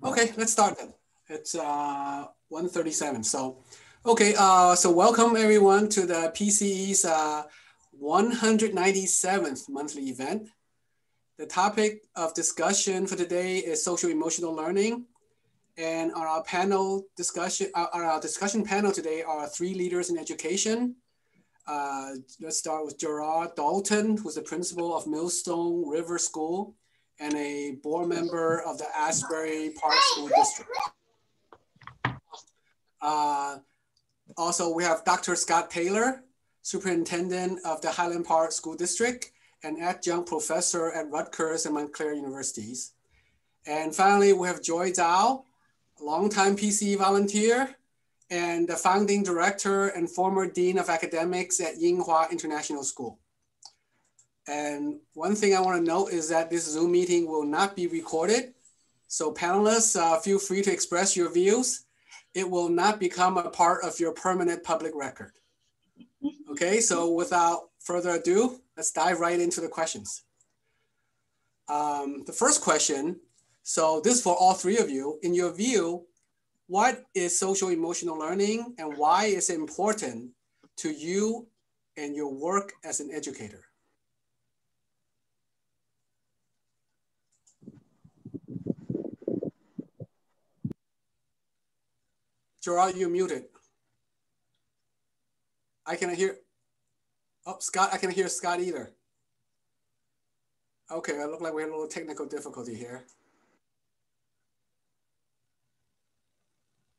Okay, let's start then. It's 1:37. So, okay, so welcome everyone to the PCE's 197th monthly event. The topic of discussion for today is social emotional learning. And on our panel discussion, on our discussion panel today are three leaders in education. Let's start with Gerard Dalton, who's the principal of Millstone River School and a board member of the Asbury Park School District. Also, we have Dr. Scott Taylor, Superintendent of the Highland Park School District and Adjunct Professor at Rutgers and Montclair Universities. And finally, we have Joy Zhao, a longtime PCE volunteer and the founding director and former Dean of Academics at Yinghua International School. And one thing I want to note is that this Zoom meeting will not be recorded. So panelists, feel free to express your views. It will not become a part of your permanent public record. Okay, so without further ado, let's dive right into the questions. The first question, so this is for all three of you. In your view, what is social emotional learning and why is it important to you and your work as an educator? Gerard, you're muted. I cannot hear. Oh, Scott, I can't hear Scott either. Okay, it looked like we had a little technical difficulty here.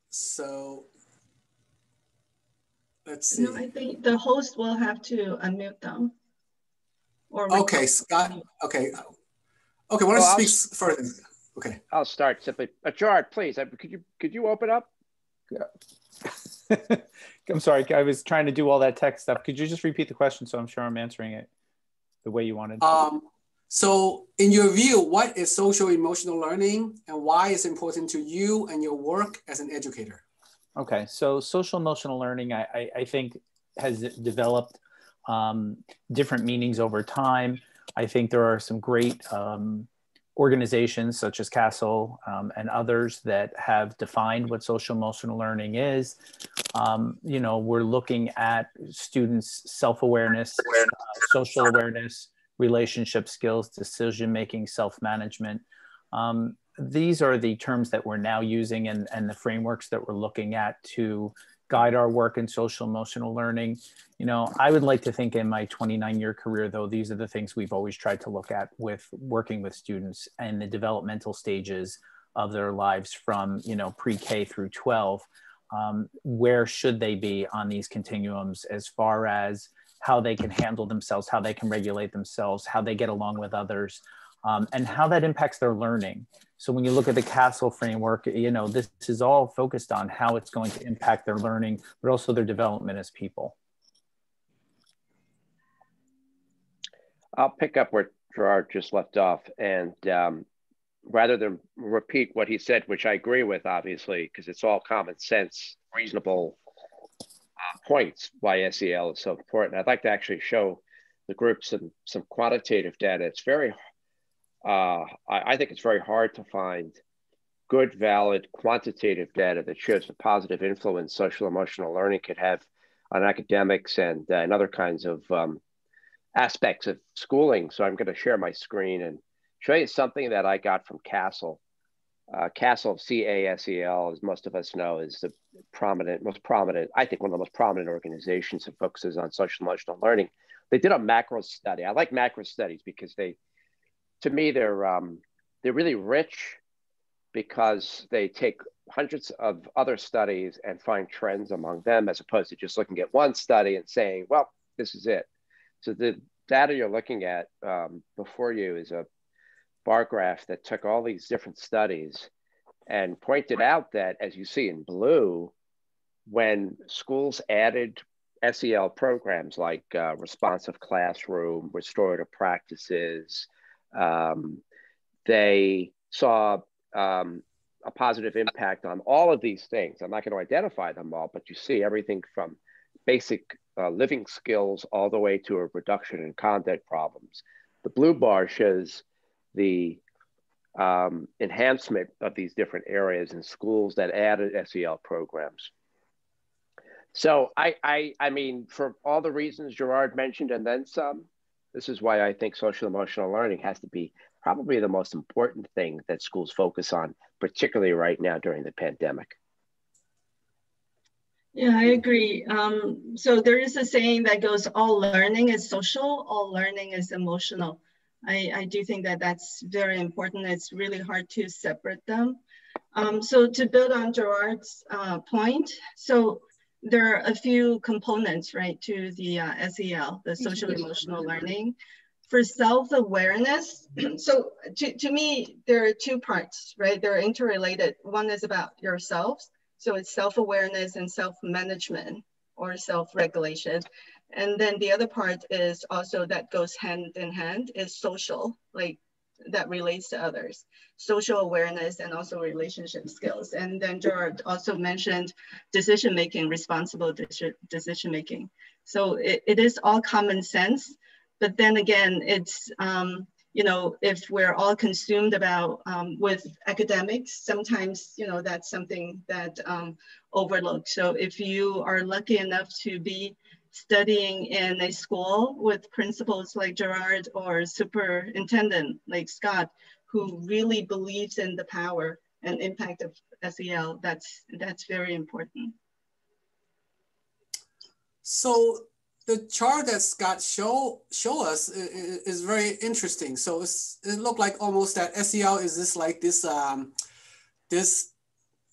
So let's see. No, I think the host will have to unmute them. Or okay, Scott. Okay. Okay, why don't you speak first? Okay. I'll start simply. Gerard, please, could you open up? Yeah. I'm sorry, I was trying to do all that tech stuff. Could you just repeat the question so I'm sure I'm answering it the way you wanted? So in your view, what is social emotional learning and why is it important to you and your work as an educator? Okay, so social emotional learning, I think has developed different meanings over time. I think there are some great organizations such as CASEL and others that have defined what social emotional learning is. You know, we're looking at students' self-awareness, social awareness, relationship skills, decision-making, self-management. These are the terms that we're now using and the frameworks that we're looking at to guide our work in social emotional learning. You know, I would like to think in my 29-year career, though, these are the things we've always tried to look at with working with students and the developmental stages of their lives from, you know, pre-K through 12. Where should they be on these continuums as far as how they can handle themselves, how they can regulate themselves, how they get along with others, and how that impacts their learning. So when you look at the CASEL framework, you know, this is all focused on how it's going to impact their learning, but also their development as people. I'll pick up where Gerard just left off. And rather than repeat what he said, which I agree with, obviously, because it's all common sense, reasonable points why SEL is so important, I'd like to actually show the group some quantitative data. It's very I think it's very hard to find good, valid, quantitative data that shows the positive influence social emotional learning could have on academics and other kinds of aspects of schooling. So I'm going to share my screen and show you something that I got from CASEL. CASEL, CASEL, as most of us know, is the most prominent, I think one of the most prominent organizations that focuses on social emotional learning. They did a macro study. I like macro studies because to me, they're really rich because they take hundreds of other studies and find trends among them, as opposed to just looking at one study and saying, well, this is it. So the data you're looking at before you is a bar graph that took all these different studies and pointed out that, as you see in blue, when schools added SEL programs like responsive classroom, restorative practices, they saw a positive impact on all of these things. I'm not going to identify them all, but you see everything from basic living skills all the way to a reduction in conduct problems. The blue bar shows the enhancement of these different areas in schools that added SEL programs. So I mean, for all the reasons Gerard mentioned and then some, this is why I think social emotional learning has to be probably the most important thing that schools focus on, particularly right now during the pandemic. Yeah, I agree. So there is a saying that goes, all learning is social, all learning is emotional. I do think that that's very important. It's really hard to separate them. So to build on Gerard's point, so there are a few components, right, to the SEL, the social emotional learning. For self-awareness, so to me, there are two parts, right? They're interrelated. One is about yourself. So it's self-awareness and self-management or self-regulation. And then the other part is also that goes hand in hand is social, like that relates to others, social awareness and also relationship skills. And then Gerard also mentioned decision-making, responsible decision-making. So it is all common sense, but then again, it's, you know, if we're all consumed about with academics, sometimes, you know, that's something that overlooked. So if you are lucky enough to be studying in a school with principals like Gerard or superintendent like Scott, who really believes in the power and impact of SEL, that's very important. So the chart that Scott show us is very interesting. So it looked like almost that SEL is this like this this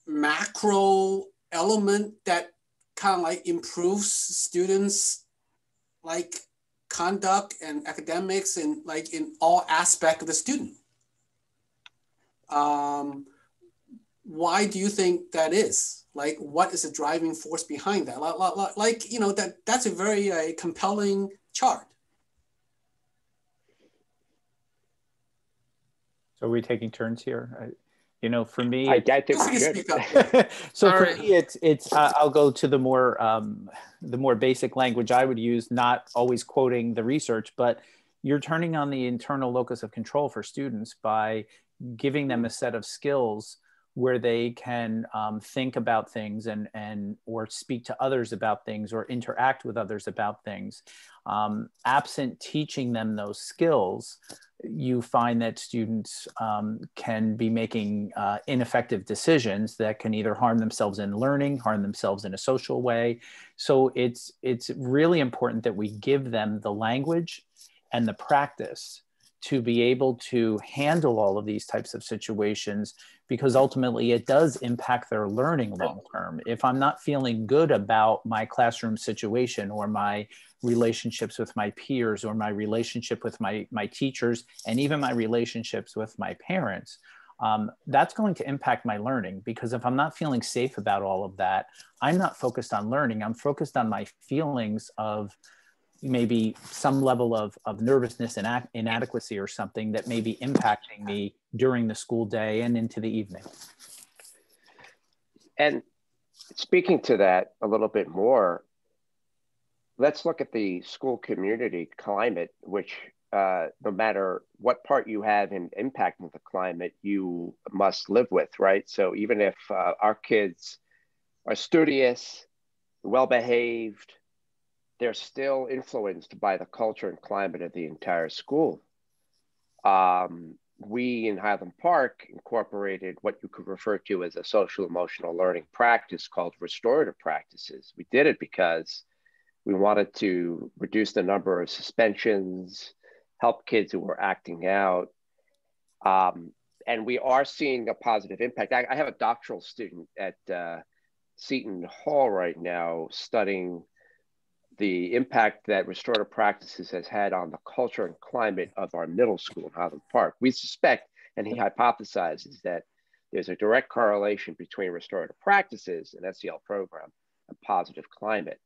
macro element that kind of like improves students like conduct and academics and like in all aspects of the student. Why do you think that is? Like, what is the driving force behind that? Like you know, that's a very compelling chart. So are we taking turns here? You know, for me, I think we should. So for me, it's I'll go to the more basic language I would use, not always quoting the research, but you're turning on the internal locus of control for students by giving them a set of skills where they can think about things and or speak to others about things or interact with others about things. Absent teaching them those skills, you find that students can be making ineffective decisions that can either harm themselves in learning, harm themselves in a social way. So it's really important that we give them the language and the practice to be able to handle all of these types of situations, because ultimately it does impact their learning long term. If I'm not feeling good about my classroom situation or my relationships with my peers or my relationship with my teachers and even my relationships with my parents, that's going to impact my learning, because if I'm not feeling safe about all of that, I'm not focused on learning. I'm focused on my feelings of maybe some level of nervousness and inadequacy or something that may be impacting me during the school day and into the evening. And speaking to that a little bit more, let's look at the school community climate, which no matter what part you have in impacting the climate, you must live with, right? So even if our kids are studious, well-behaved, they're still influenced by the culture and climate of the entire school. We in Highland Park incorporated what you could refer to as a social emotional learning practice called restorative practices. We did it because we wanted to reduce the number of suspensions, help kids who were acting out. And we are seeing a positive impact. I have a doctoral student at Seton Hall right now studying the impact that restorative practices has had on the culture and climate of our middle school in Highland Park. We suspect, and he hypothesizes, that there's a direct correlation between restorative practices and SEL program and positive climate.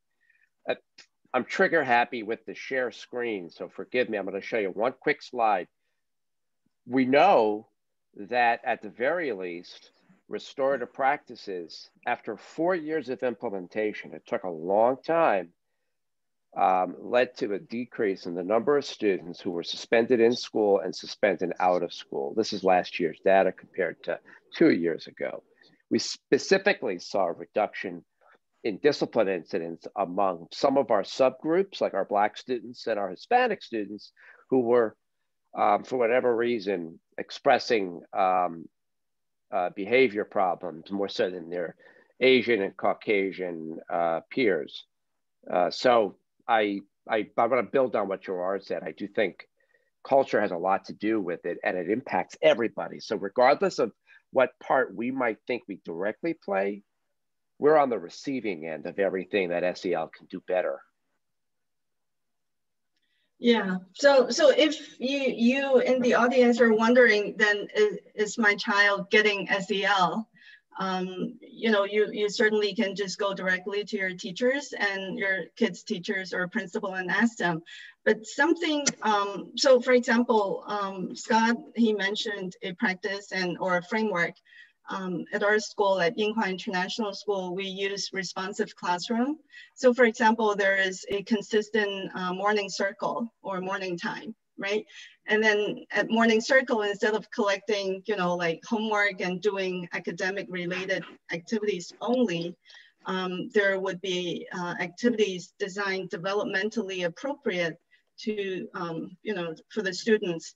I'm trigger happy with the share screen, so forgive me. I'm going to show you one quick slide. We know that at the very least, restorative practices, after 4 years of implementation, it took a long time, led to a decrease in the number of students who were suspended in school and suspended out of school. This is last year's data compared to 2 years ago. We specifically saw a reduction in discipline incidents among some of our subgroups, like our Black students and our Hispanic students, who were, for whatever reason, expressing behavior problems more so than their Asian and Caucasian peers. So I want to build on what Gerard said. I do think culture has a lot to do with it, and it impacts everybody. So regardless of what part we might think we directly play, we're on the receiving end of everything that SEL can do better. Yeah, so if you in the audience are wondering, then is my child getting SEL? You know, you certainly can just go directly to your teachers and your kids' teachers or principal and ask them. But something, so for example, Scott, he mentioned a practice or a framework. At our school, at Yinghua International School, we use responsive classroom. So for example, there is a consistent morning circle or morning time, right? And then at morning circle, instead of collecting, you know, like homework and doing academic related activities only, there would be activities designed developmentally appropriate to, you know, for the students.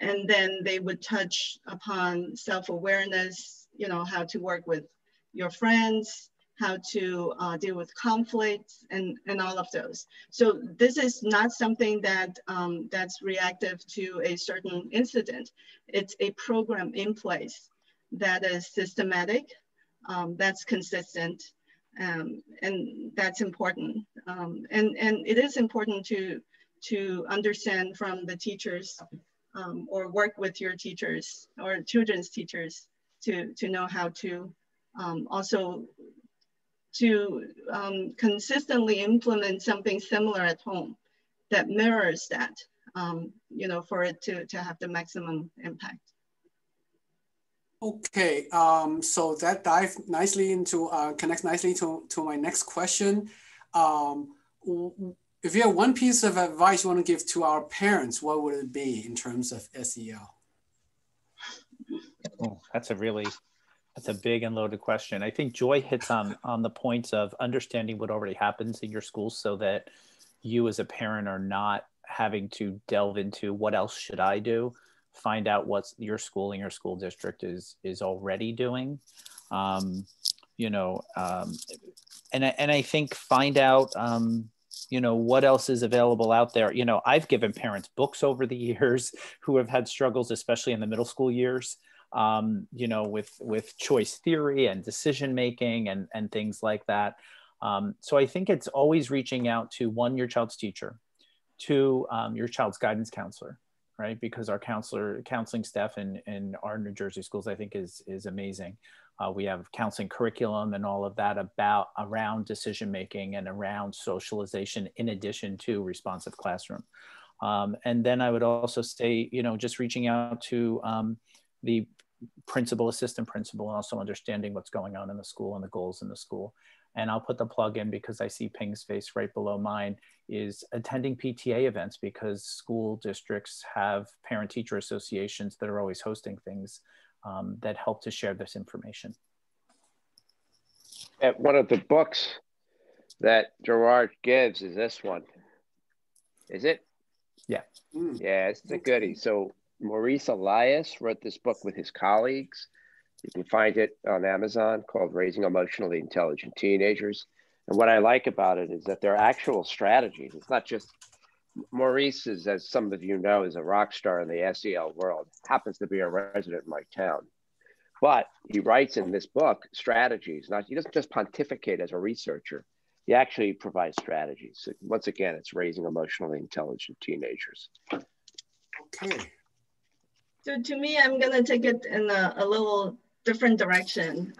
And then they would touch upon self-awareness, you know, how to work with your friends, how to deal with conflicts and all of those. So this is not something that that's reactive to a certain incident. It's a program in place that is systematic, that's consistent, and that's important. And it is important to understand from the teachers or work with your teachers or children's teachers to know how to also to consistently implement something similar at home that mirrors that, you know, for it to have the maximum impact. Okay, so that dives nicely into, connects nicely to my next question. If you have one piece of advice you want to give to our parents, what would it be in terms of SEL? Oh, that's a big and loaded question. I think Joy hits on the points of understanding what already happens in your school so that you as a parent are not having to delve into what else should I do. Find out what your school and your school district is already doing. You know, and I think find out, you know, what else is available out there. You know, I've given parents books over the years who have had struggles, especially in the middle school years, you know, with choice theory and decision making and things like that. So I think it's always reaching out to, one, your child's teacher, two, your child's guidance counselor, right? Because our counseling staff in our New Jersey schools, I think is amazing. We have counseling curriculum and all of that around decision making and around socialization, in addition to responsive classroom. And then I would also say, you know, just reaching out to the principal, assistant principal, and also understanding what's going on in the school and the goals in the school. And I'll put the plug in because I see Ping's face right below mine, is attending PTA events, because school districts have parent-teacher associations that are always hosting things that help to share this information. And one of the books that Gerard gives is this one. Is it? Yeah. Yeah, it's a goodie. So Maurice Elias wrote this book with his colleagues. You can find it on Amazon, called Raising Emotionally Intelligent Teenagers. And what I like about it is that they're actual strategies. It's not just, Maurice is, as some of you know, is a rock star in the SEL world, happens to be a resident in my town. But he writes in this book strategies. He doesn't just pontificate as a researcher. He actually provides strategies. So once again, it's Raising Emotionally Intelligent Teenagers. Okay. So to me, I'm gonna take it in a little different direction.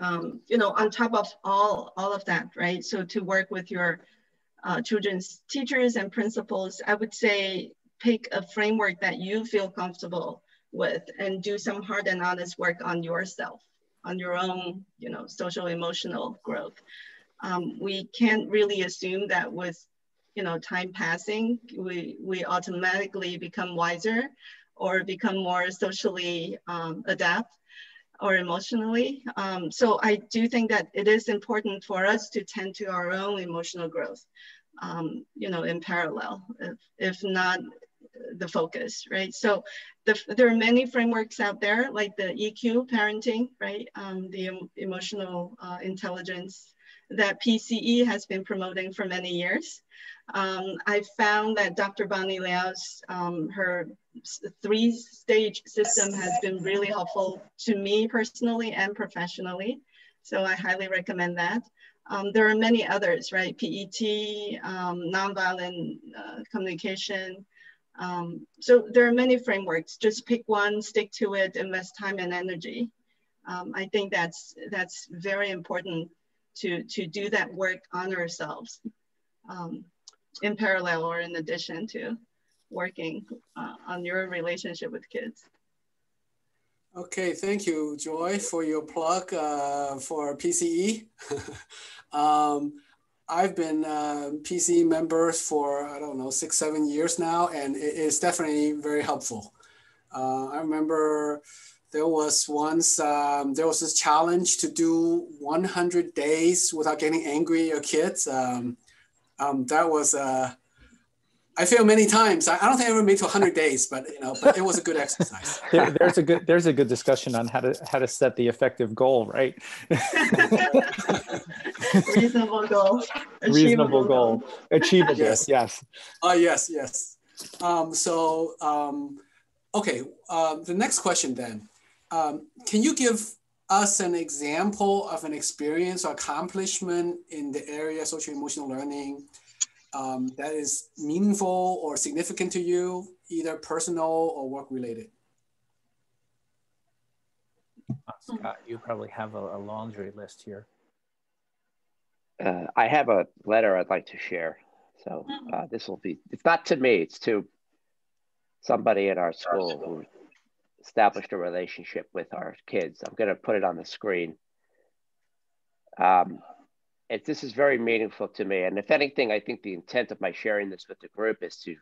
You know, on top of all of that, right? So to work with your children's teachers and principals, I would say pick a framework that you feel comfortable with and do some hard and honest work on yourself, on your own, you know, social emotional growth. We can't really assume that with time passing, we automatically become wiser or become more socially adept or emotionally. So I do think that it is important for us to tend to our own emotional growth, in parallel, if not the focus, right? So there are many frameworks out there, like the EQ parenting, right? The emotional intelligence that PCE has been promoting for many years. I found that Dr. Bonnie Liao's, her 3-stage system has been really helpful to me personally and professionally. So I highly recommend that. There are many others, right? PET, nonviolent communication. So there are many frameworks. Just pick one, stick to it, invest time and energy. I think that's very important to do that work on ourselves in parallel or in addition to working on your relationship with kids. Okay, thank you, Joy, for your plug for PCE. I've been PCE members for, I don't know, 6-7 years now, and it is definitely very helpful. I remember there was once, there was this challenge to do 100 days without getting angry at your kids. That was, I failed many times. I don't think I ever made to 100 days, but but it was a good exercise. There's a good discussion on how to set the effective goal, right? Reasonable goal. Reasonable goal. Achievable. Yes. Yes. Yes. Okay. The next question then. Can you give us an example of an experience or accomplishment in the area of social emotional learning that is meaningful or significant to you, either personal or work related? Scott, you probably have a laundry list here. I have a letter I'd like to share. So this will be, it's not to me, it's to somebody at our school who established a relationship with our kids. I'm going to put it on the screen. This is very meaningful to me. And if anything, I think the intent of my sharing this with the group is to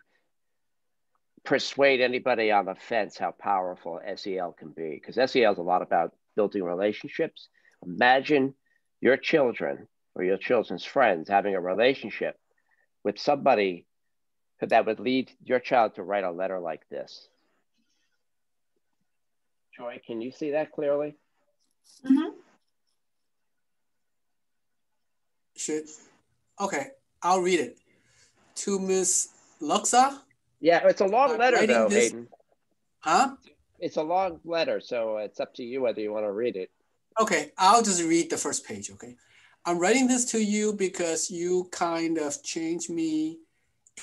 persuade anybody on the fence how powerful SEL can be. Because SEL is a lot about building relationships. Imagine your children or your children's friends having a relationship with somebody that would lead your child to write a letter like this. Joy, can you see that clearly? Mm-hmm. Okay, I'll read it. To Miss Luxa? Yeah, it's a long letter though, Hayden. Huh? It's a long letter, so it's up to you whether you want to read it. Okay, I'll just read the first page, okay? I'm writing this to you because you kind of changed me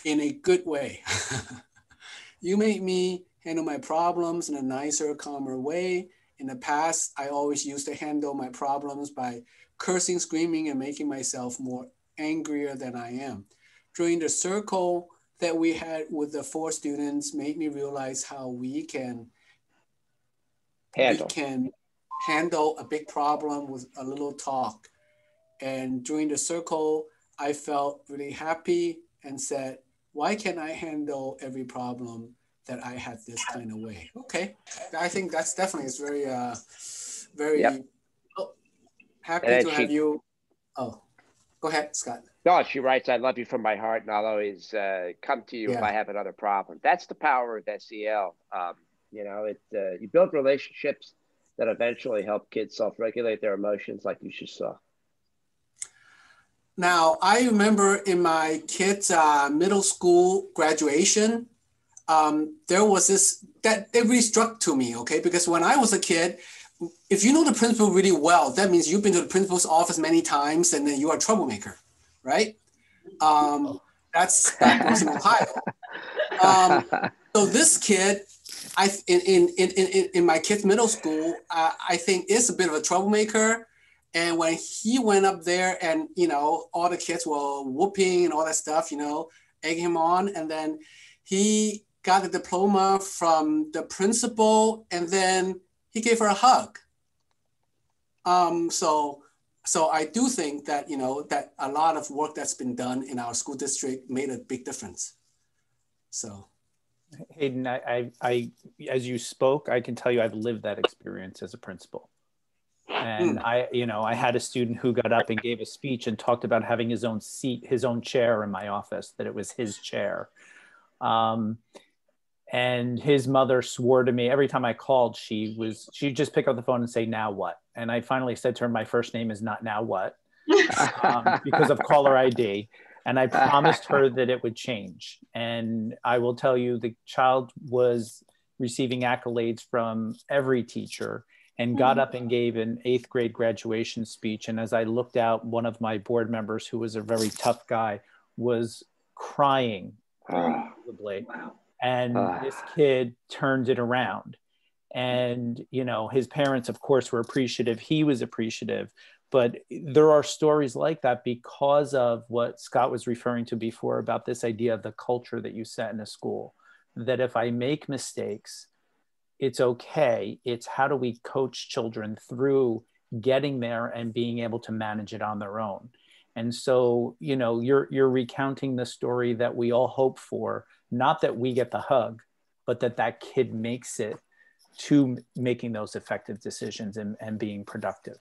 in a good way. You made me handle my problems in a nicer, calmer way. In the past, I always used to handle my problems by cursing, screaming, and making myself more angrier than I am. During the circle that we had with the 4 students made me realize how we can handle a big problem with a little talk. And during the circle, I felt really happy and said, why can't I handle every problem that I had this kind of way? Okay, I think that's definitely is very happy to have you. Oh, go ahead, Scott. No, she writes, I love you from my heart, and I'll always come to you if I have another problem. That's the power of SEL. You build relationships that eventually help kids self-regulate their emotions like you just saw. Now, I remember in my kids' middle school graduation, there was this, that it really struck to me, okay? Because when I was a kid, if you know the principal really well, that means you've been to the principal's office many times and then you are a troublemaker, right? That was in Ohio. So this kid, in my kid's middle school, I think is a bit of a troublemaker. And when he went up there and, all the kids were whooping and all that stuff, egging him on. And then he got a diploma from the principal and then he gave her a hug. So So I do think that, that a lot of work that's been done in our school district made a big difference. So. Hayden, as you spoke, I can tell you I've lived that experience as a principal. And I had a student who got up and gave a speech and talked about having his own seat, his own chair in my office, that it was his chair. And his mother swore to me every time I called, she'd just pick up the phone and say, "Now what?" And I finally said to her, "My first name is not now what," because of caller ID. And I promised her that it would change. And I will tell you, the child was receiving accolades from every teacher and got up and gave an 8th grade graduation speech. And as I looked out, one of my board members, who was a very tough guy, was crying unbelievably. And this kid turned it around. And, his parents, of course, were appreciative. He was appreciative. But there are stories like that because of what Scott was referring to before about this idea of the culture that you set in a school, that if I make mistakes, it's okay. It's how do we coach children through getting there and being able to manage it on their own. And so, you're recounting the story that we all hope for, not that we get the hug, but that kid makes it to making those effective decisions and being productive.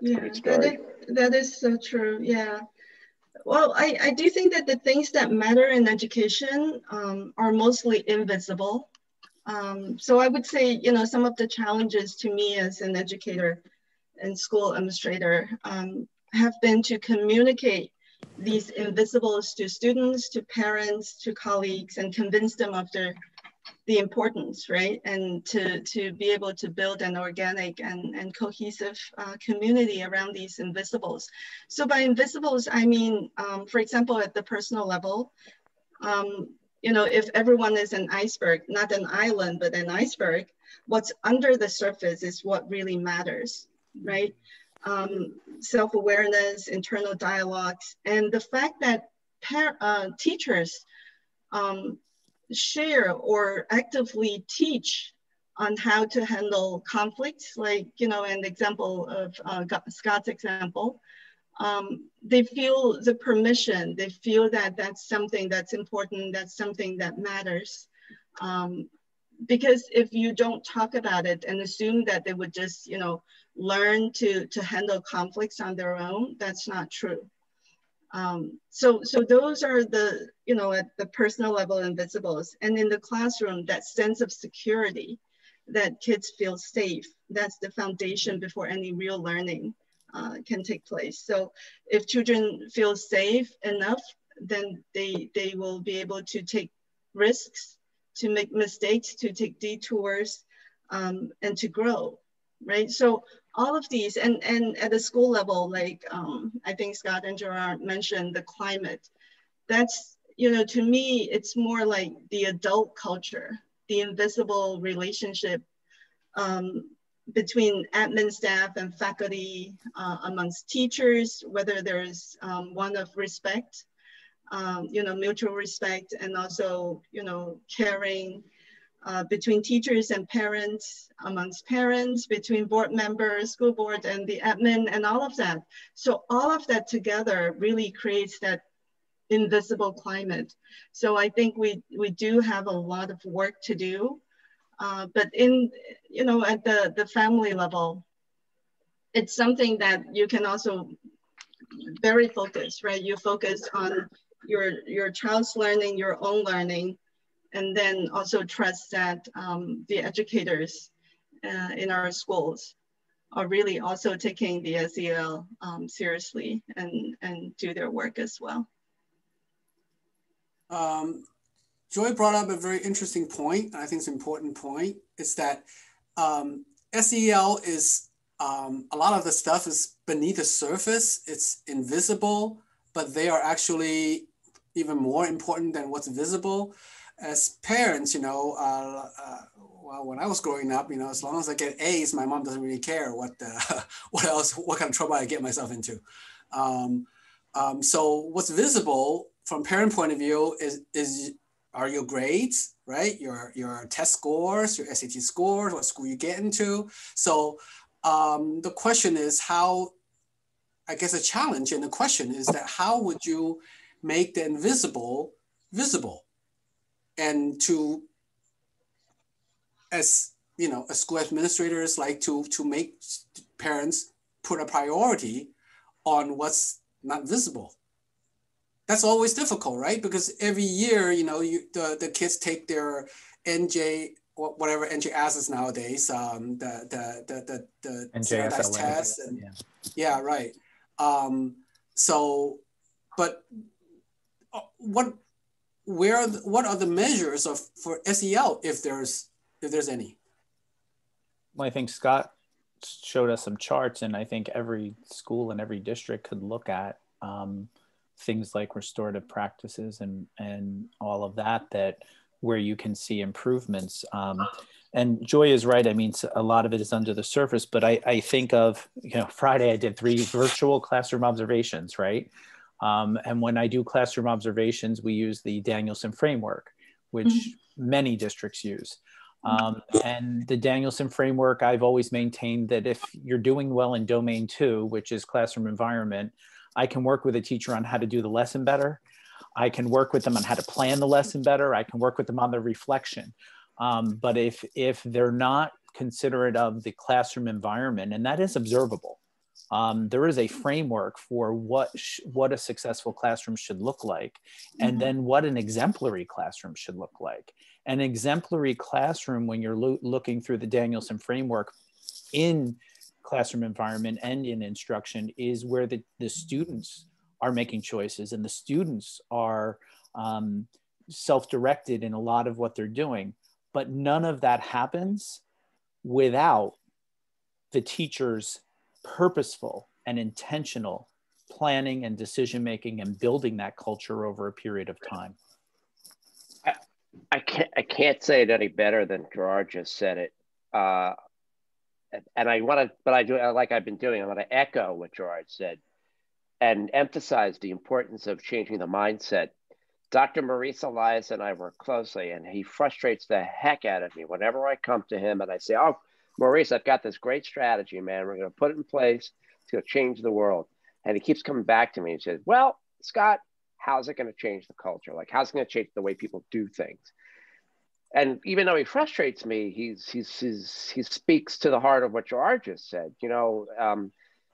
Yeah, that is so true. Yeah. Well, I do think that the things that matter in education are mostly invisible. So I would say, some of the challenges to me as an educator and school administrator have been to communicate these invisibles to students, to parents, to colleagues, and convince them of the importance, right? And to be able to build an organic and cohesive community around these invisibles. So by invisibles, I mean, for example, at the personal level, if everyone is an iceberg, not an island, but an iceberg, what's under the surface is what really matters, right? Self-awareness, internal dialogues, and the fact that teachers share or actively teach on how to handle conflicts, like, an example of Scott's example, they feel the permission, they feel that that's something that's important, that's something that matters. Because if you don't talk about it and assume that they would just, learn to handle conflicts on their own, that's not true. So those are the, at the personal level invisibles. And in the classroom, that sense of security, that kids feel safe, that's the foundation before any real learning can take place. So if children feel safe enough, then they will be able to take risks, to make mistakes, to take detours, and to grow, right? So all of these, and at the school level, like I think Scott and Gerard mentioned the climate, that's, to me, it's more like the adult culture, the invisible relationship between admin staff and faculty, amongst teachers, whether there's one of respect, mutual respect, and also, caring, between teachers and parents, amongst parents, between board members, school board, and the admin, and all of that. So all of that together really creates that invisible climate. So I think we do have a lot of work to do, but in, at the family level, it's something that you can also very focused, right? You focus on your child's learning, your own learning, and then also trust that the educators in our schools are really also taking the SEL seriously and do their work as well. Joy brought up a very interesting point, and I think it's an important point, is that SEL is, a lot of the stuff is beneath the surface, it's invisible, but they are actually even more important than what's visible. As parents, well, when I was growing up, as long as I get A's, my mom doesn't really care what kind of trouble I get myself into. So what's visible from parent point of view are your grades, right? Your test scores, your SAT scores, what school you get into. So the question is how, I guess a challenge and the question is that how would you make the invisible visible? And to, as you know, as school administrators like to make parents put a priority on what's not visible. That's always difficult, right? Because every year, you know, the kids take their NJ, whatever NJ asks nowadays, the standardized tests, and yeah, right. So, but what are the measures for SEL if there's any? Well, I think Scott showed us some charts, and I think every school and every district could look at things like restorative practices and all of that where you can see improvements. And Joy is right. I mean, a lot of it is under the surface, but I think of, you know, Friday I did 3 virtual classroom observations, right? And when I do classroom observations, we use the Danielson framework, which many districts use. And the Danielson framework, I've always maintained that if you're doing well in domain 2, which is classroom environment, I can work with a teacher on how to do the lesson better. I can work with them on how to plan the lesson better. I can work with them on the reflection. But if they're not considerate of the classroom environment, and that is observable, there is a framework for what a successful classroom should look like, and then what an exemplary classroom should look like. An exemplary classroom, when you're looking through the Danielson framework in classroom environment and in instruction, is where the students are making choices and the students are self-directed in a lot of what they're doing. But none of that happens without the teachers' purposeful and intentional planning and decision-making and building that culture over a period of time. I can't say it any better than Gerard just said it. And I want to, but I do, like I've been doing, I want to echo what Gerard said and emphasize the importance of changing the mindset. Dr. Maurice Elias and I work closely, and he frustrates the heck out of me whenever I come to him and I say, oh, Maurice, I've got this great strategy, man. We're going to put it in place. It's going to change the world. And he keeps coming back to me and says, well, Scott, how's it going to change the culture? Like, how's it going to change the way people do things? And even though he frustrates me, he speaks to the heart of what Gerard just said. You know,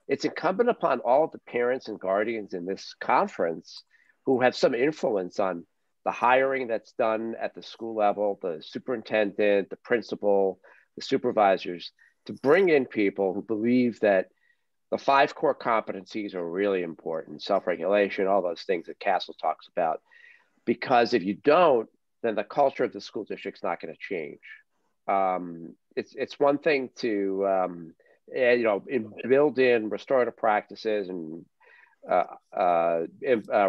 it's incumbent upon all the parents and guardians in this conference who have some influence on the hiring that's done at the school level, the superintendent, the principal, the supervisors, to bring in people who believe that the 5 core competencies are really important, self-regulation, all those things that Castle talks about. Because if you don't, then the culture of the school district's not going to change. It's one thing to build in restorative practices and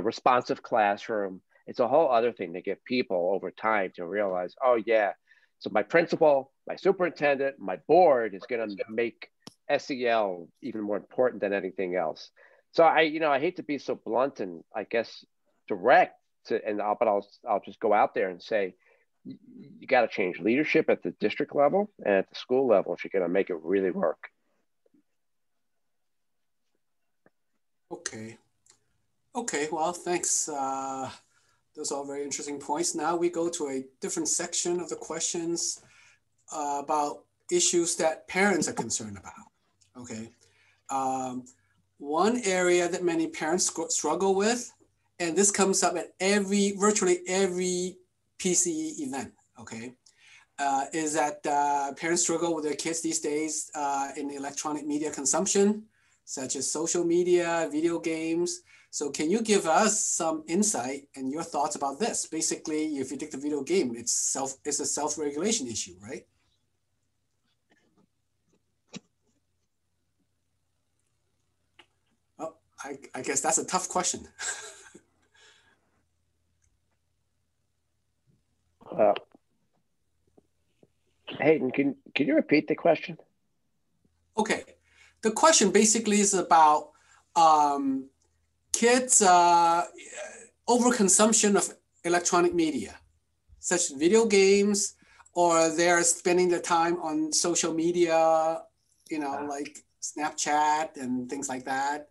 responsive classroom. It's a whole other thing to get people over time to realize, oh yeah, so my principal, my superintendent, my board is going to make SEL even more important than anything else. So I hate to be so blunt and I guess direct. But I'll just go out there and say, you got to change leadership at the district level and at the school level if you're going to make it really work. Okay. Well, thanks. Those are all very interesting points. Now we go to a different section of the questions about issues that parents are concerned about. Okay. One area that many parents struggle with, and this comes up at virtually every PCE event, okay, is that parents struggle with their kids these days in electronic media consumption, such as social media, video games. So can you give us some insight and your thoughts about this? Basically, if you take the video game, it's a self-regulation issue, right? Oh, I guess that's a tough question. Hayden, can you repeat the question? Okay, the question basically is about kids' overconsumption of electronic media, such as video games, or they're spending their time on social media like Snapchat and things like that,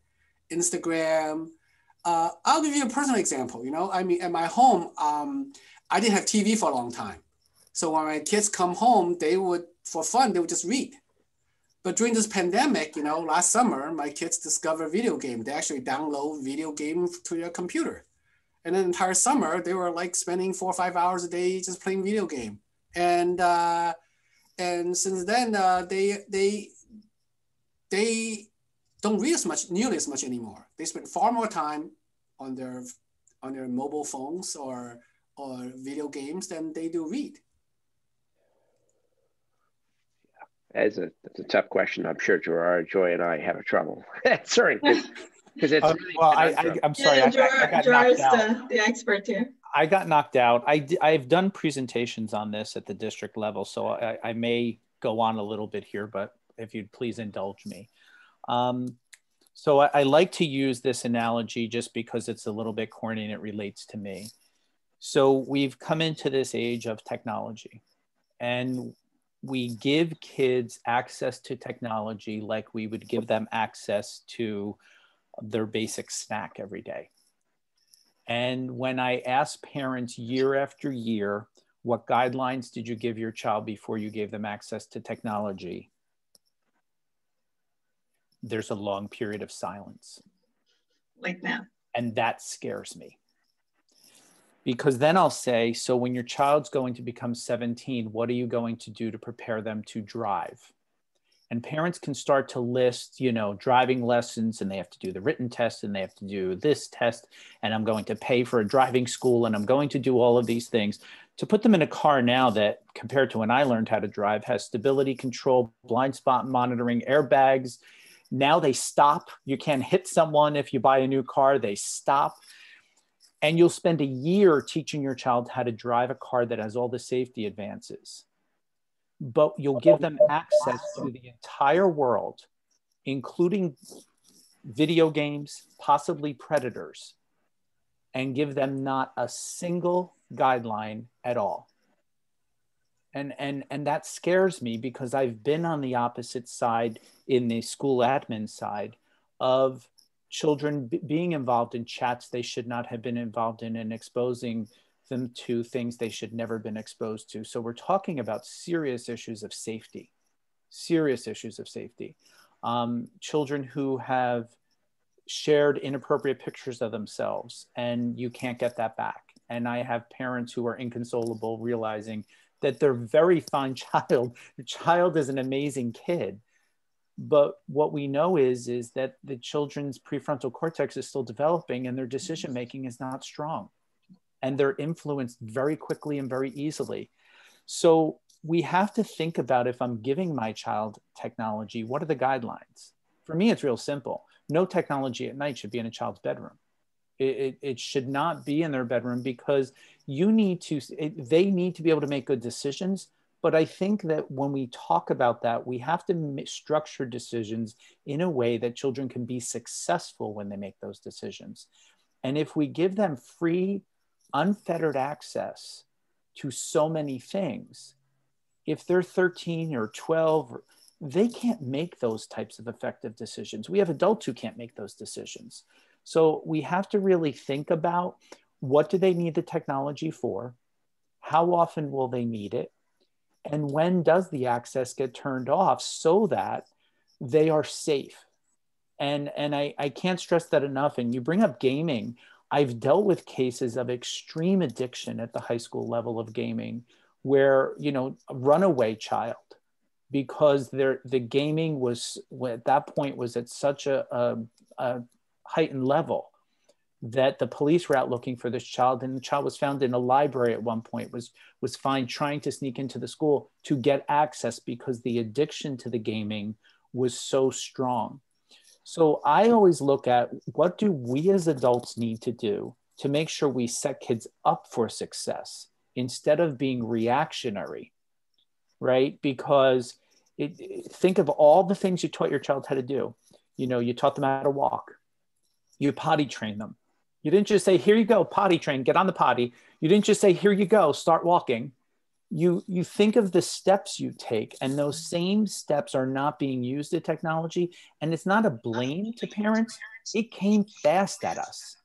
Instagram. I'll give you a personal example. I mean, at my home, I didn't have TV for a long time. So when my kids come home, for fun, they would just read. But during this pandemic, last summer, my kids discovered video game. They actually download video game to their computer. And then the entire summer, they were like spending 4 or 5 hours a day just playing video game. And since then, they don't read nearly as much anymore. They spend far more time on their mobile phones or video games than they do read. That's a tough question. I'm sure Gerard, Joy, and I have trouble answering because it's really. Well, I'm sorry. Yeah, I got Gerard's knocked out. the expert here. I got knocked out. I've done presentations on this at the district level, so I may go on a little bit here, but if you'd please indulge me. So I like to use this analogy just because it's a little bit corny and it relates to me. So we've come into this age of technology, and we give kids access to technology like we would give them access to their basic snack every day. And when I ask parents year after year, what guidelines did you give your child before you gave them access to technology? There's a long period of silence. Like now. And that scares me. Because then I'll say, so when your child's going to become 17, what are you going to do to prepare them to drive? And parents can start to list, driving lessons, and they have to do the written test, and they have to do this test, and I'm going to pay for a driving school, and I'm going to do all of these things. To put them in a car now that, compared to when I learned how to drive, has stability control, blind spot monitoring, airbags. Now they stop. You can't hit someone if you buy a new car. They stop. And you'll spend a year teaching your child how to drive a car that has all the safety advances. But you'll give them access to the entire world, including video games, possibly predators, and give them not a single guideline at all. And that scares me because I've been on the opposite side in the school admin side of children being involved in chats they should not have been involved in and exposing them to things they should never been exposed to. So we're talking about serious issues of safety, children who have shared inappropriate pictures of themselves and you can't get that back. And I have parents who are inconsolable realizing that their very fine child, the child is an amazing kid. But what we know is that the children's prefrontal cortex is still developing and their decision-making is not strong. And they're influenced very quickly and very easily. So we have to think about, if I'm giving my child technology, what are the guidelines? For me, it's real simple. No technology at night should be in a child's bedroom. It should not be in their bedroom because they need to be able to make good decisions. But I think that when we talk about that, we have to structure decisions in a way that children can be successful when they make those decisions. And if we give them free, unfettered access to so many things, if they're 13 or 12, they can't make those types of effective decisions. We have adults who can't make those decisions. So we have to really think about, what do they need the technology for? How often will they need it? And when does the access get turned off so that they are safe? And I can't stress that enough. And you bring up gaming. I've dealt with cases of extreme addiction at the high school level of gaming where, a runaway child, because the gaming was, at that point, was at such a heightened level that the police were out looking for this child, and the child was found in a library at one point, was found trying to sneak into the school to get access because the addiction to the gaming was so strong. So I always look at, what do we as adults need to do to make sure we set kids up for success instead of being reactionary, right? Because think of all the things you taught your child how to do. You taught them how to walk. You potty trained them. You didn't just say, here you go, potty train, get on the potty. You didn't just say, here you go, start walking. you think of the steps you take, and those same steps are not being used in technology. And it's not a blame to parents. It came fast at us.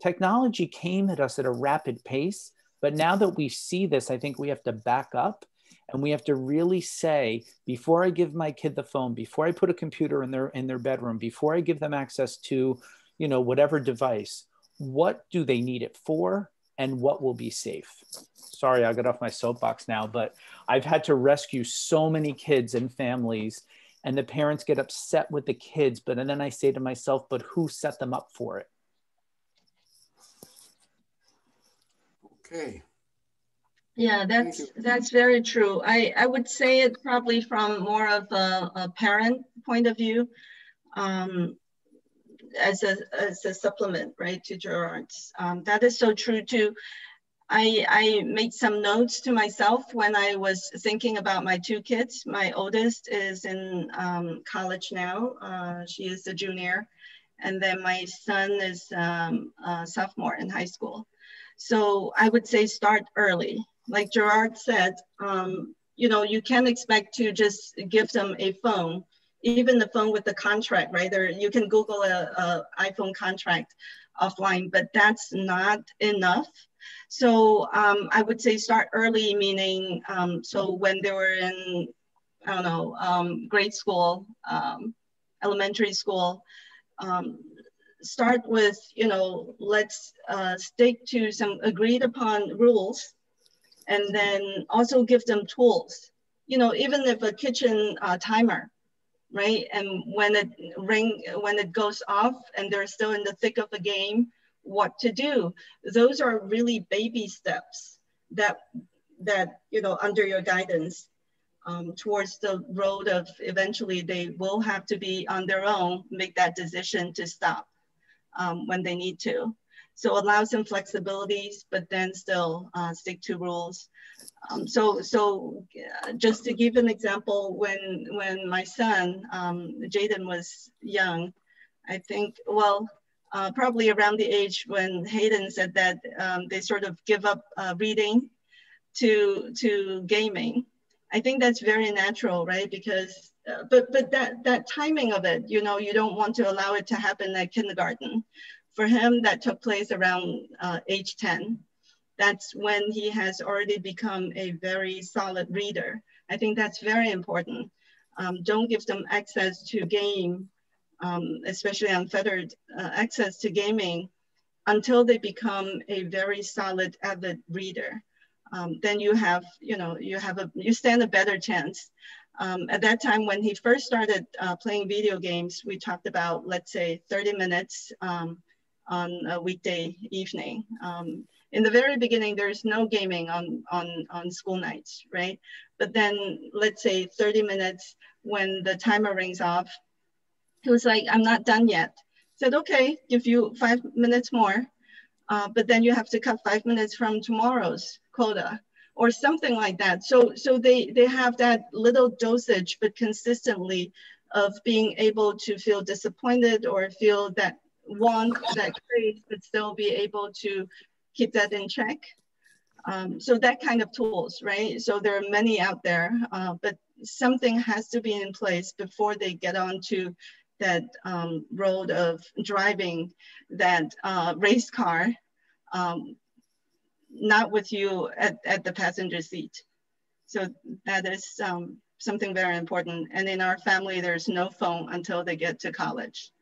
Technology came at us at a rapid pace. But now that we see this, I think we have to back up, and we have to really say, before I give my kid the phone, before I put a computer in their bedroom, before I give them access to, you know, whatever device, what do they need it for, and what will be safe? Sorry, I'll get off my soapbox now, but I've had to rescue so many kids and families, and the parents get upset with the kids, but and then I say to myself, but who set them up for it? Okay. Yeah, that's very true. I would say it probably from more of a parent point of view, as a supplement, right, to Gerard's. That is so true too. I made some notes to myself when I was thinking about my two kids. My oldest is in college now. She is a junior. And then my son is a sophomore in high school. So I would say start early. Like Gerard said, you know, you can't expect to just give them a phone, even the phone with the contract, right? Or you can Google a iPhone contract offline, but that's not enough. So I would say start early, meaning, so when they were in, I don't know, grade school, elementary school, start with, you know, let's stick to some agreed upon rules, and then also give them tools, you know, even if a kitchen timer, right? And when it goes off and they're still in the thick of a game, what to do. Those are really baby steps that you know, under your guidance, towards the road of eventually they will have to be on their own, make that decision to stop when they need to. So allow some flexibilities, but then still stick to rules. So just to give an example, when my son, Jaden, was young, I think, well, probably around the age when Hayden said that they sort of give up reading to gaming. I think that's very natural, right? Because, but that timing of it, you know, you don't want to allow it to happen at kindergarten. For him, that took place around age 10. That's when he has already become a very solid reader. I think that's very important. Don't give them access to game, especially unfettered access to gaming, until they become a very solid, avid reader. Then you have, you know, you stand a better chance. At that time, when he first started playing video games, we talked about, let's say, 30 minutes on a weekday evening. In the very beginning, there's no gaming on school nights, right? But then let's say 30 minutes, when the timer rings off, he was like, I'm not done yet. I said, okay, give you 5 minutes more, but then you have to cut 5 minutes from tomorrow's quota or something like that. So they have that little dosage, but consistently, of being able to feel disappointed or feel that want, that crave, but still be able to keep that in check. So that kind of tools, right? So there are many out there, but something has to be in place before they get onto that road of driving that race car, not with you at the passenger seat. So that is something very important. And in our family, there's no phone until they get to college.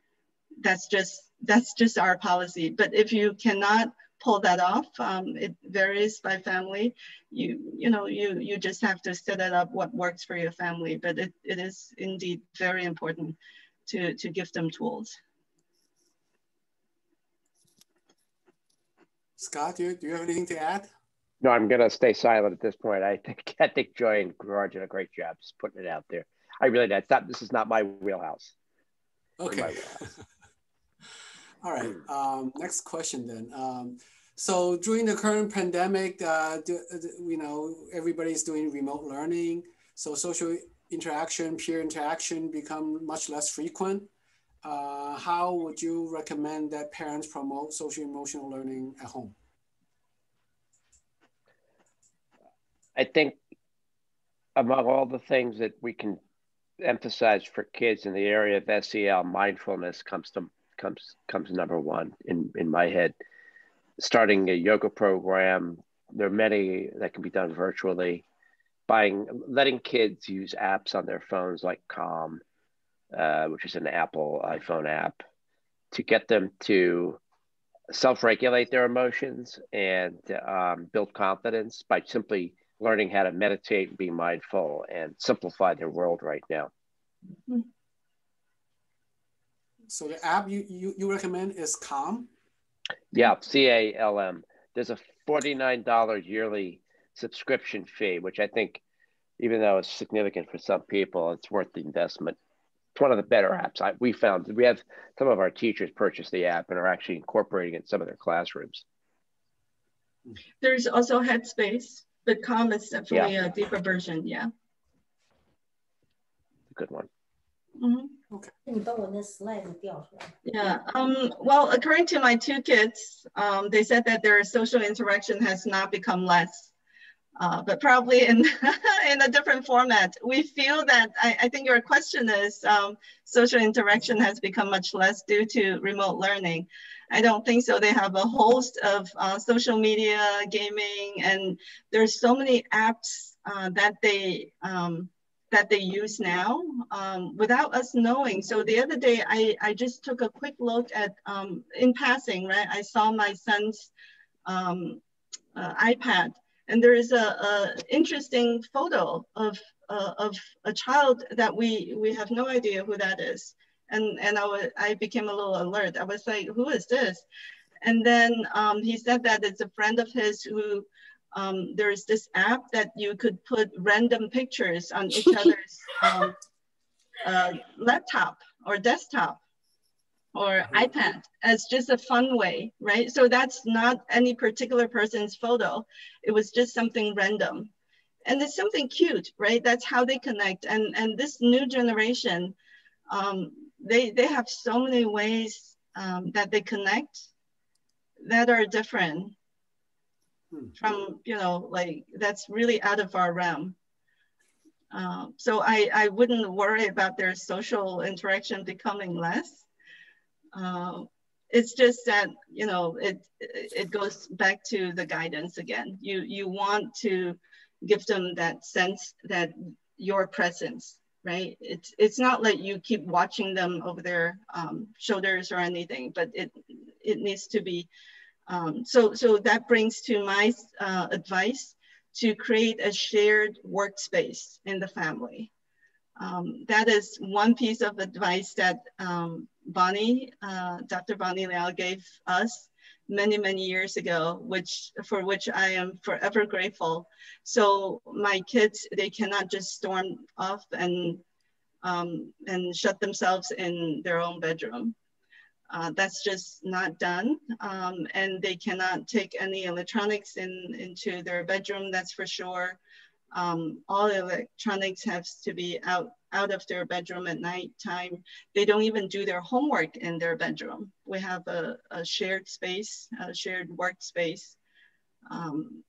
That's just our policy. But if you cannot pull that off, it varies by family. You just have to set it up what works for your family. But it is indeed very important to give them tools. Scott, do you have anything to add? No, I'm going to stay silent at this point. I think Joy and Gerard did a great job just putting it out there. I really did. This is not my wheelhouse. Okay. All right. Next question then. So during the current pandemic, everybody's doing remote learning. So social interaction, peer interaction become much less frequent. How would you recommend that parents promote social emotional learning at home? I think among all the things that we can emphasize for kids in the area of SEL, mindfulness comes number one in my head. Starting a yoga program, there are many that can be done virtually. Letting kids use apps on their phones like Calm, which is an Apple iPhone app, to get them to self-regulate their emotions and build confidence by simply learning how to meditate and be mindful and simplify their world right now. So the app you recommend is Calm? Yeah, CALM. There's a $49 yearly subscription fee, which I think, even though it's significant for some people, it's worth the investment. It's one of the better apps. We found we have some of our teachers purchase the app and are actually incorporating it in some of their classrooms. There's also Headspace, but Calm is definitely a deeper version. Yeah. Good one. Mm-hmm. Okay. Yeah. Well, according to my two kids, they said that their social interaction has not become less, but probably in in a different format. We feel that I think your question is social interaction has become much less due to remote learning. I don't think so. They have a host of social media, gaming, and there's so many apps that they use now without us knowing. So the other day, I just took a quick look at, in passing, right? I saw my son's iPad, and there is a interesting photo of a child that we have no idea who that is. And I became a little alert. I was like, who is this? And then he said that it's a friend of his who, there's this app that you could put random pictures on each other's laptop or desktop or iPad as just a fun way, right? So that's not any particular person's photo. It was just something random. And it's something cute, right? That's how they connect. And this new generation, they have so many ways that they connect that are different from, like that's really out of our realm. So I wouldn't worry about their social interaction becoming less. It's just that, it goes back to the guidance again. You want to give them that sense that your presence, right? It's not like you keep watching them over their shoulders or anything, but it needs to be. So that brings to my advice to create a shared workspace in the family. That is one piece of advice that Dr. Bonnie Liao gave us many, many years ago, for which I am forever grateful. So my kids, they cannot just storm off and shut themselves in their own bedroom. That's just not done. And they cannot take any electronics into their bedroom, that's for sure. All electronics has to be out of their bedroom at night time. They don't even do their homework in their bedroom. We have a shared space, a shared workspace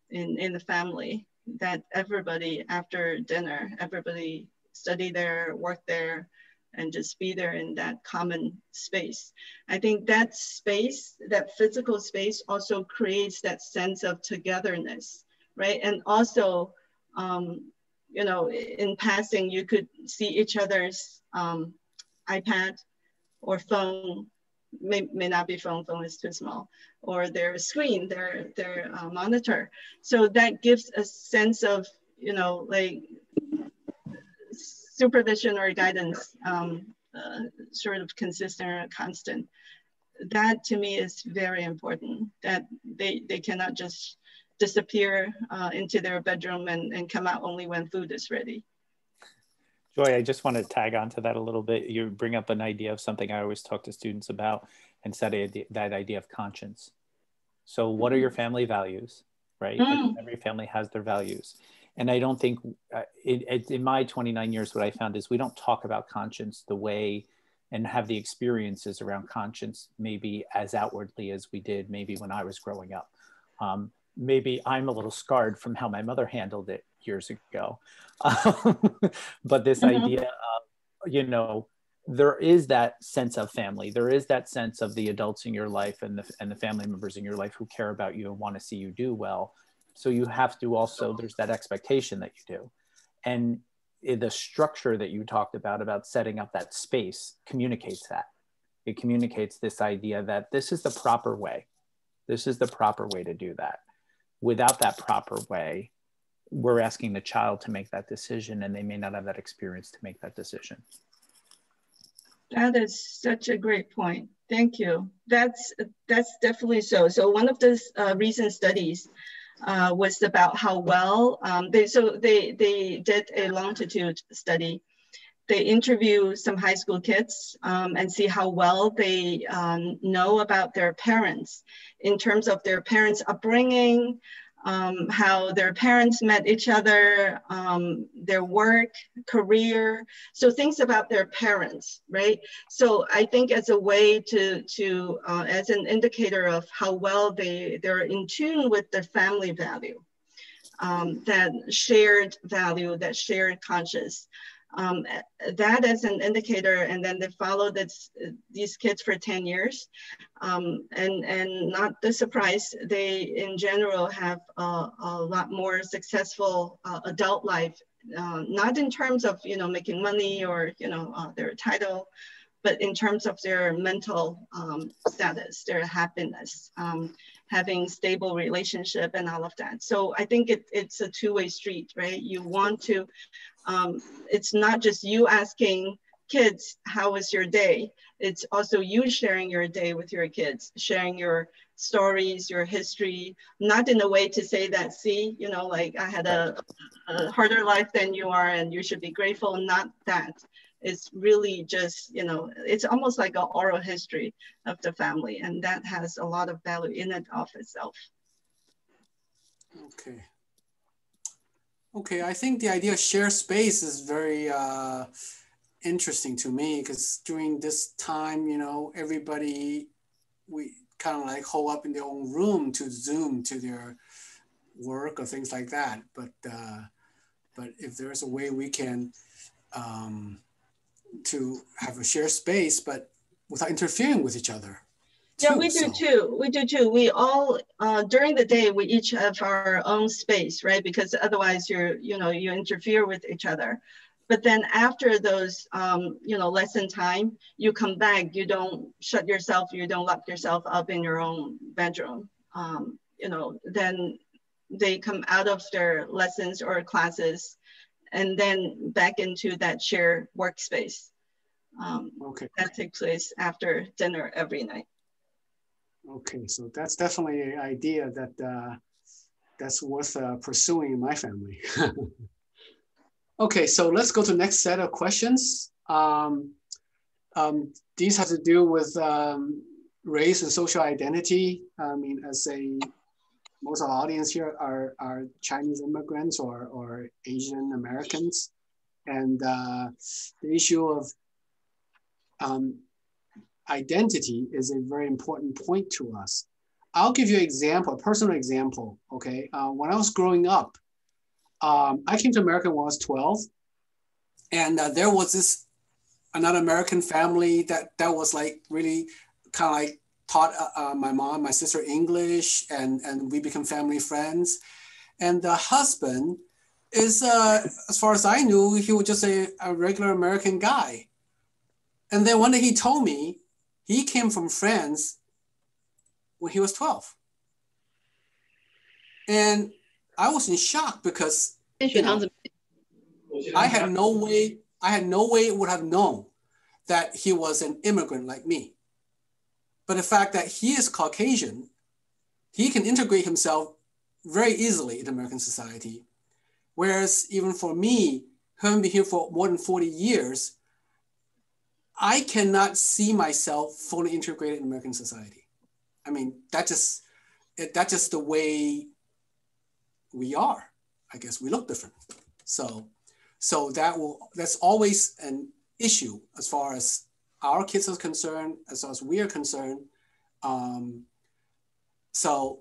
in the family that everybody, after dinner, everybody study there, work there, and just be there in that common space. I think that space, that physical space, also creates that sense of togetherness, right? And also, in passing, you could see each other's iPad or phone, may not be phone is too small, or their screen, their monitor. So that gives a sense of, like supervision or guidance, sort of consistent or constant. That to me is very important, that they cannot just disappear into their bedroom and come out only when food is ready. Joy, I just want to tag on to that a little bit. You bring up an idea of something I always talk to students about, and that idea of conscience. So what are your family values, right? And every family has their values. And I don't think, in my 29 years, what I found is we don't talk about conscience the way and have the experiences around conscience maybe as outwardly as we did maybe when I was growing up. Maybe I'm a little scarred from how my mother handled it, years ago. But this idea of, you know, there is that sense of family. There is that sense of the adults in your life and the family members in your life who care about you and want to see you do well. So you have to also, there's that expectation that you do. And the structure that you talked about setting up that space communicates that. It communicates this idea that this is the proper way. This is the proper way to do that. Without that proper way, we're asking the child to make that decision, and they may not have that experience to make that decision. That is such a great point. Thank you. That's definitely so. So one of the recent studies was about how well they did a longitude study. They interview some high school kids and see how well they know about their parents in terms of their parents' upbringing, how their parents met each other, their work, career. So things about their parents, right? So I think as a way to as an indicator of how well they're in tune with their family value, that shared value, that shared conscious. That as an indicator, and then they followed these kids for 10 years. And not the surprise, they in general have a lot more successful adult life, not in terms of, you know, making money or, you know, their title, but in terms of their mental status, their happiness, having stable relationship and all of that. So I think it's a two-way street, right? You want to, it's not just you asking kids, how was your day? It's also you sharing your day with your kids, sharing your stories, your history, not in a way to say that, see, you know, like I had a harder life than you are and you should be grateful, not that. It's really just, you know, it's almost like an oral history of the family, and that has a lot of value in and of itself. Okay. Okay, I think the idea of shared space is very interesting to me, because during this time, you know, everybody, we kind of like hole up in their own room to Zoom to their work or things like that. But if there's a way we can to have a shared space, but without interfering with each other. Yeah, we do too. We do too. We all during the day we each have our own space, right? Because otherwise you interfere with each other. But then after those lesson time, you come back. You don't shut yourself. You don't lock yourself up in your own bedroom. Then they come out of their lessons or classes, and then back into that shared workspace. Okay. That takes place after dinner every night. Okay, so that's definitely an idea that that's worth pursuing in my family. Okay, so let's go to the next set of questions. These have to do with race and social identity. I mean, most of our audience here are Chinese immigrants or Asian Americans. And the issue of identity is a very important point to us. I'll give you an example, a personal example, okay? When I was growing up, I came to America when I was 12, and there was another American family that was like really kind of like taught my mom, my sister English, and we became family friends. And the husband is, as far as I knew, he was just a regular American guy. And then one day he told me he came from France when he was 12. And I was in shock because I had no way would have known that he was an immigrant like me. But the fact that he is Caucasian, he can integrate himself very easily in American society. Whereas even for me, having been here for more than 40 years, I cannot see myself fully integrated in American society. I mean, that's just the way we are. I guess we look different. So that's always an issue as far as our kids are concerned, as far as we are concerned. So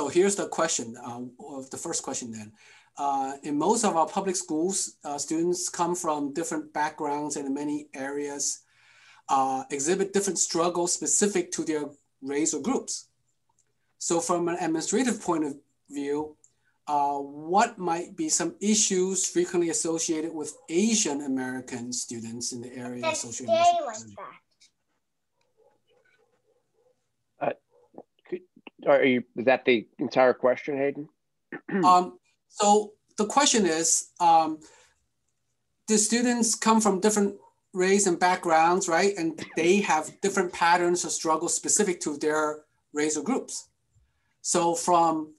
here's the question, the first question then. In most of our public schools, students come from different backgrounds and in many areas exhibit different struggles specific to their race or groups. So from an administrative point of view, what might be some issues frequently associated with Asian American students in the area of social emotional learning? Is that the entire question, Hayden? So the question is, the students come from different race and backgrounds, right? And they have different patterns of struggle specific to their race or groups. So from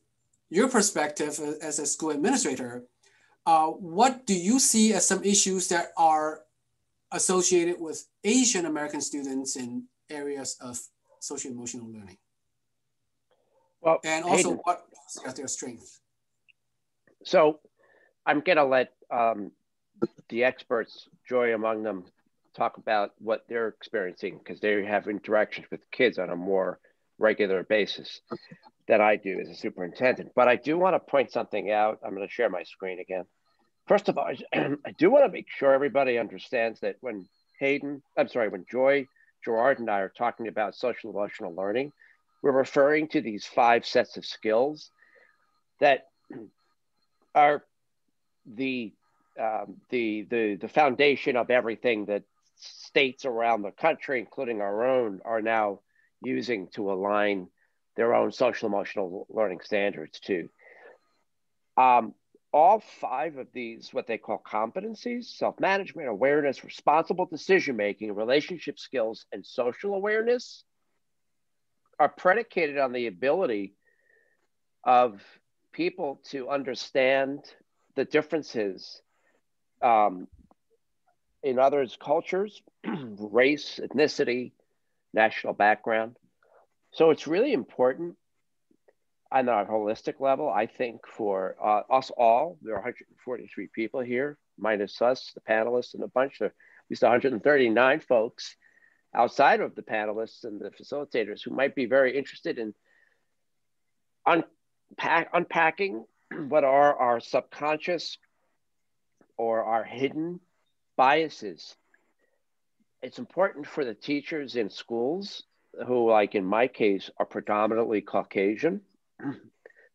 your perspective as a school administrator, what do you see as some issues that are associated with Asian American students in areas of social emotional learning? Well, and also Hayden, what are their strengths? So I'm going to let the experts, Joy among them, talk about what they're experiencing because they have interactions with kids on a more regular basis than I do as a superintendent. But I do want to point something out. I'm going to share my screen again. First of all, I do want to make sure everybody understands that when Joy, Gerard, and I are talking about social emotional learning, we're referring to these 5 sets of skills that are the foundation of everything that states around the country, including our own, are now using to align their own social emotional learning standards to. All 5 of these, what they call competencies, self-management, awareness, responsible decision-making, relationship skills, and social awareness, are predicated on the ability of people to understand the differences in others' cultures, race, ethnicity, national background. So it's really important on a holistic level, I think, for us all. There are 143 people here, minus us, the panelists, and a bunch of at least 139 folks outside of the panelists and the facilitators who might be very interested in unpacking what are our subconscious or our hidden biases. It's important for the teachers in schools who, like in my case, are predominantly Caucasian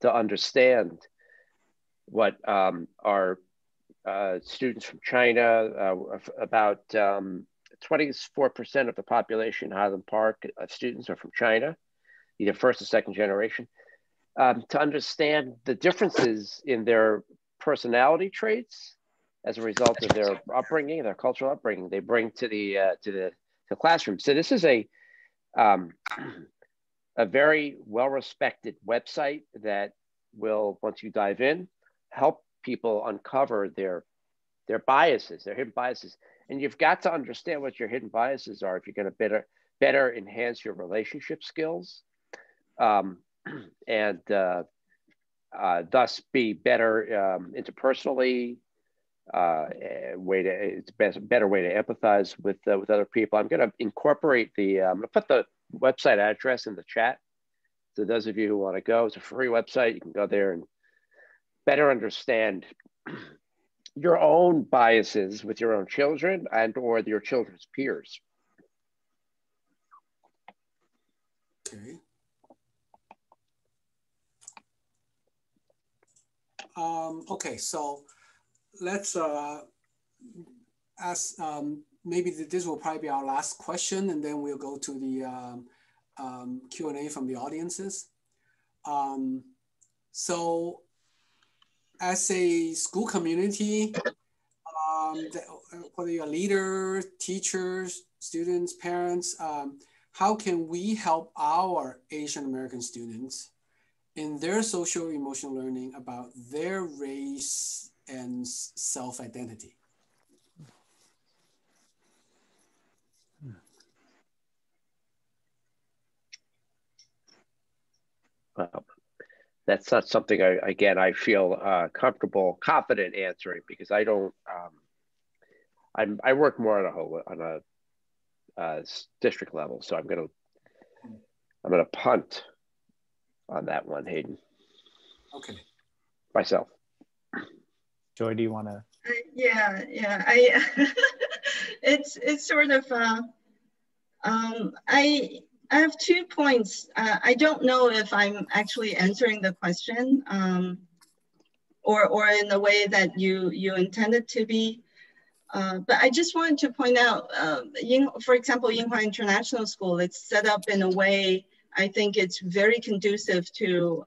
to understand what our students from China, about 24% of the population in Highland Park students are from China, either first or second generation, to understand the differences in their personality traits as a result of their upbringing, their cultural upbringing, they bring to the classroom. So this is a very well-respected website that will, once you dive in, help people uncover their biases, their hidden biases. And you've got to understand what your hidden biases are if you're going to better enhance your relationship skills and thus be better interpersonally. It's a better way to empathize with other people. I'm going to incorporate I'm going to put the website address in the chat. So those of you who want to go, it's a free website. You can go there and better understand your own biases with your own children and or your children's peers. Okay. Okay, so let's ask, maybe this will probably be our last question, and then we'll go to the Q&A from the audiences. So as a school community, whether you're a leader, teachers, students, parents, how can we help our Asian American students in their social emotional learning about their race and self-identity? Well, that's not something I feel confident answering because I don't. I work more on a district level, so I'm gonna punt on that one, Hayden. Okay. Myself. Joy, do you want to? Yeah. It's sort of, I have 2 points. I don't know if I'm actually answering the question or in the way that you intended to be. But I just wanted to point out, for example, Yinghua International School, it's set up in a way, I think it's very conducive to,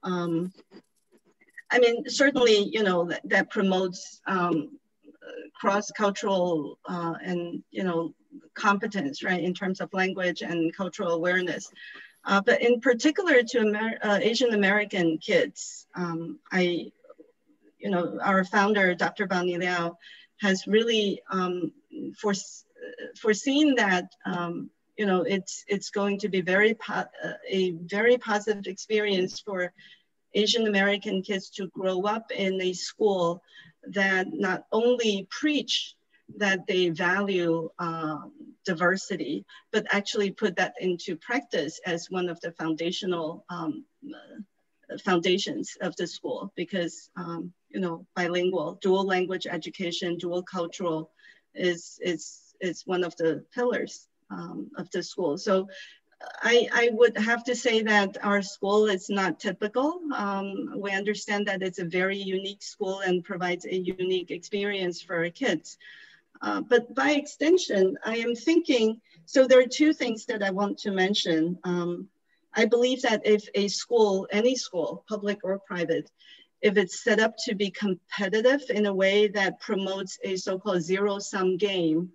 I mean, certainly, that promotes cross-cultural and, competence, right, in terms of language and cultural awareness. But in particular to Asian American kids, our founder, Dr. Bani Liao, has really foreseen that it's going to be a very positive experience for Asian American kids to grow up in a school that not only preach that they value diversity, but actually put that into practice as one of the foundational foundations of the school, because bilingual, dual language education, dual cultural is one of the pillars of the school. So I would have to say that our school is not typical. We understand that it's a very unique school and provides a unique experience for our kids. But by extension, I am thinking, so there are 2 things that I want to mention. I believe that if a school, any school, public or private, if it's set up to be competitive in a way that promotes a so-called zero-sum game,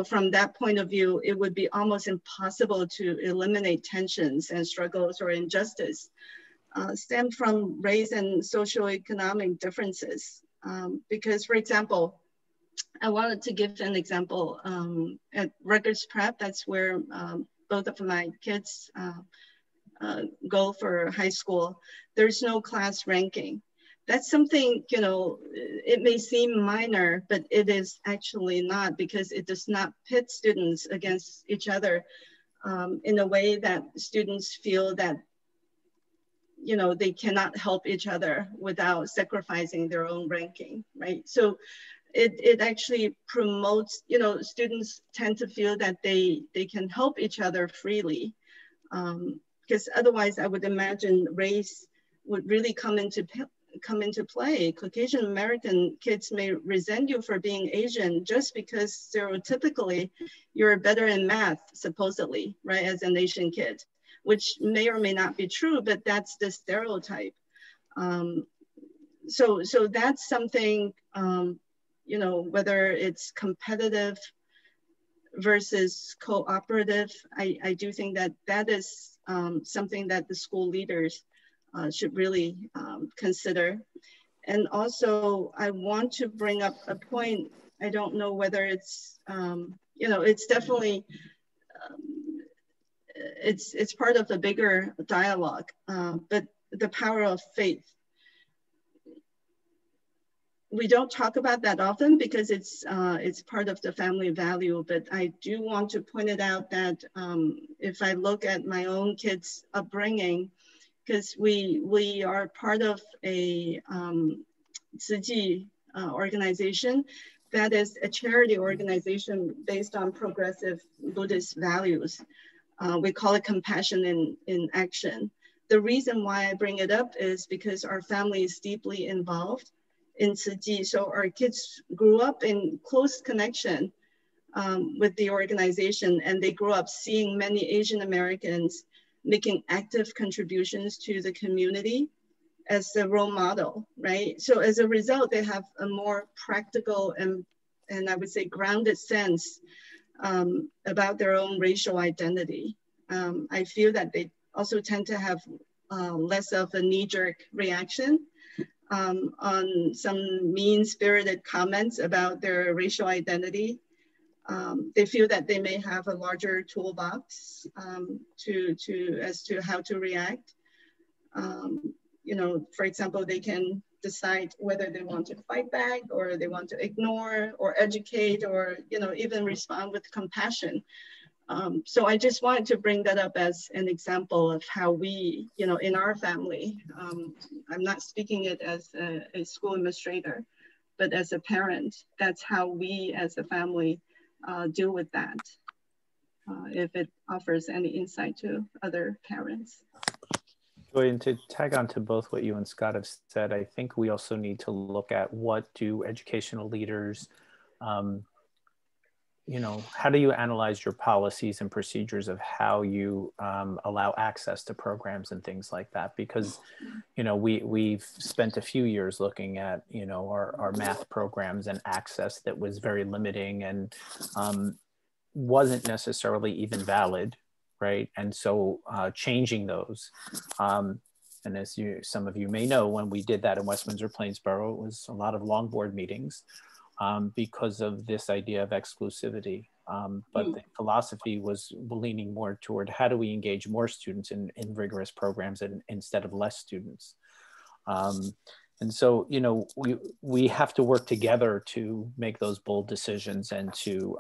from that point of view, it would be almost impossible to eliminate tensions and struggles or injustice stemmed from race and socioeconomic differences. Because, for example, I wanted to give an example at Rutgers Prep. That's where both of my kids go for high school. There's no class ranking. That's something, it may seem minor, but it is actually not, because it does not pit students against each other in a way that students feel that, they cannot help each other without sacrificing their own ranking, right? So it actually promotes, students tend to feel that they can help each other freely, because otherwise I would imagine race would really come into play. Caucasian American kids may resent you for being Asian just because stereotypically you're better in math, supposedly, right, as an Asian kid, which may or may not be true, but that's the stereotype. So that's something, whether it's competitive versus cooperative, I do think that is something that the school leaders should really consider. And also, I want to bring up a point. I don't know whether it's, it's definitely, it's part of a bigger dialogue, but the power of faith. We don't talk about that often because it's part of the family value, but I do want to point it out that if I look at my own kids' upbringing, because we are part of a PCE organization that is a charity organization based on progressive Buddhist values. We call it compassion in action. The reason why I bring it up is because our family is deeply involved in PCE. So our kids grew up in close connection with the organization, and they grew up seeing many Asian Americans making active contributions to the community as a role model, right? So as a result, they have a more practical and I would say grounded sense about their own racial identity. I feel that they also tend to have less of a knee-jerk reaction on some mean-spirited comments about their racial identity. They feel that they may have a larger toolbox as to how to react. For example, they can decide whether they want to fight back or they want to ignore or educate or even respond with compassion. So I just wanted to bring that up as an example of how we, in our family, I'm not speaking it as a school administrator, but as a parent, that's how we as a family deal with that. If it offers any insight to other parents. Joy, and to tag on to both what you and Scott have said, I think we also need to look at what do educational leaders, you know, how do you analyze your policies and procedures of how you allow access to programs and things like that? Because, you know, we've spent a few years looking at, you know, our math programs and access that was very limiting and wasn't necessarily even valid, right? And so changing those. And as some of you may know, when we did that in West Windsor Plainsboro, it was a lot of long board meetings because of this idea of exclusivity. But the philosophy was leaning more toward how do we engage more students in rigorous programs instead of less students. And so, you know, we have to work together to make those bold decisions and to,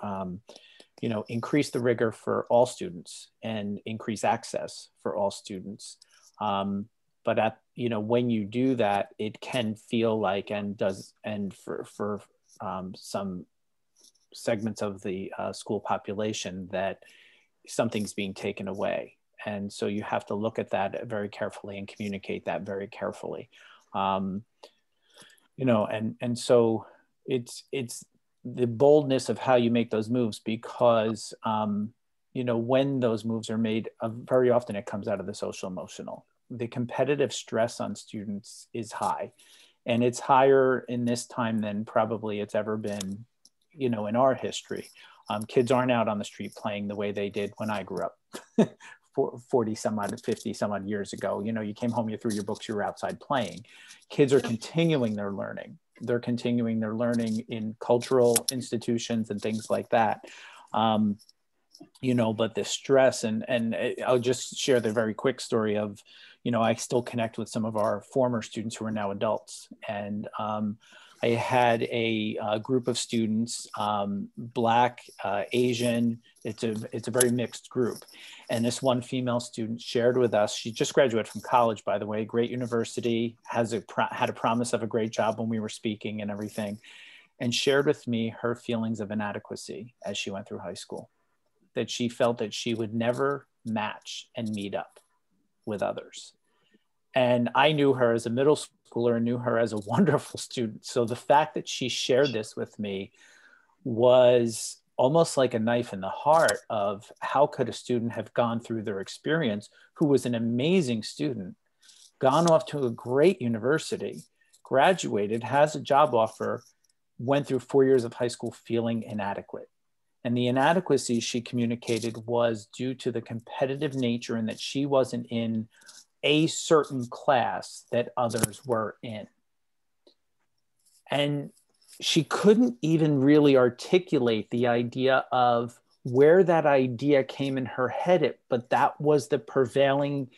you know, increase the rigor for all students and increase access for all students. But at, you know, when you do that, it can feel like and for some segments of the school population that something's being taken away. And so you have to look at that very carefully and communicate that very carefully. You know, and so it's the boldness of how you make those moves because, you know, when those moves are made, very often it comes out of the social emotional. The competitive stress on students is high, and it's higher in this time than probably it's ever been, you know, in our history. Kids aren't out on the street playing the way they did when I grew up 40 some odd, 50 some odd years ago. You know, you came home, you threw your books, you were outside playing. Kids are continuing their learning. They're continuing their learning in cultural institutions and things like that. You know, but the stress and I'll just share the very quick story of, you know, I still connect with some of our former students who are now adults. And I had a group of students, Black, Asian, it's a very mixed group. And this one female student shared with us, she just graduated from college, by the way, great university, had a promise of a great job when we were speaking and everything, and shared with me her feelings of inadequacy as she went through high school, that she felt that she would never match and meet up with others. And I knew her as a middle schooler and knew her as a wonderful student. So the fact that she shared this with me was almost like a knife in the heart of how could a student have gone through their experience who was an amazing student, gone off to a great university, graduated, has a job offer, went through 4 years of high school feeling inadequate. And the inadequacy she communicated was due to the competitive nature and that she wasn't in a certain class that others were in. And she couldn't even really articulate the idea of where that idea came in her head, but that was the prevailing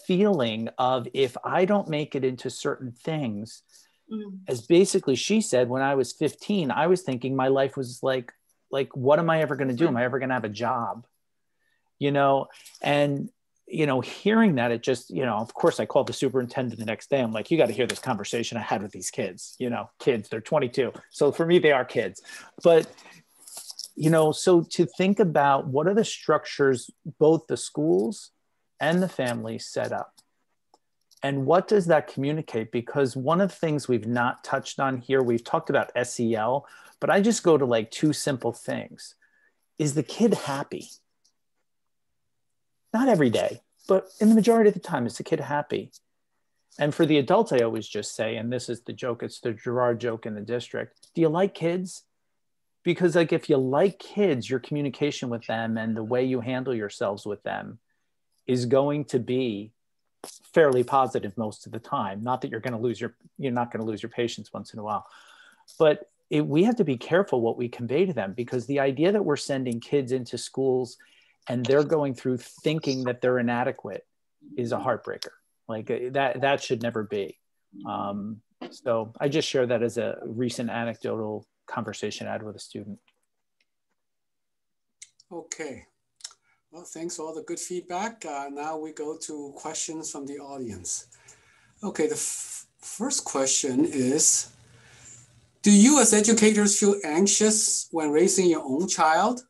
feeling of if I don't make it into certain things, as basically she said, when I was 15, I was thinking my life was like, what am I ever going to do? Am I ever going to have a job? You know, and, you know, hearing that, it just, you know, of course I called the superintendent the next day. I'm like, you got to hear this conversation I had with these kids, you know, kids, they're 22. So for me, they are kids. But, you know, so to think about what are the structures, both the schools and the families set up. And what does that communicate? Because one of the things we've not touched on here, we've talked about SEL, but I just go to like two simple things. Is the kid happy? Not every day, but in the majority of the time, is the kid happy? And for the adults, I always just say, and this is the joke, it's the Gerard joke in the district. Do you like kids? Because like, if you like kids, your communication with them and the way you handle yourselves with them is going to be fairly positive most of the time. Not that you're not going to lose your patience once in a while, but we have to be careful what we convey to them, because the idea that we're sending kids into schools and they're going through thinking that they're inadequate is a heartbreaker. Like that should never be. So I just share that as a recent anecdotal conversation I had with a student. Okay. Well, thanks for all the good feedback. Now we go to questions from the audience. Okay, the first question is, Do you as educators feel anxious when raising your own child?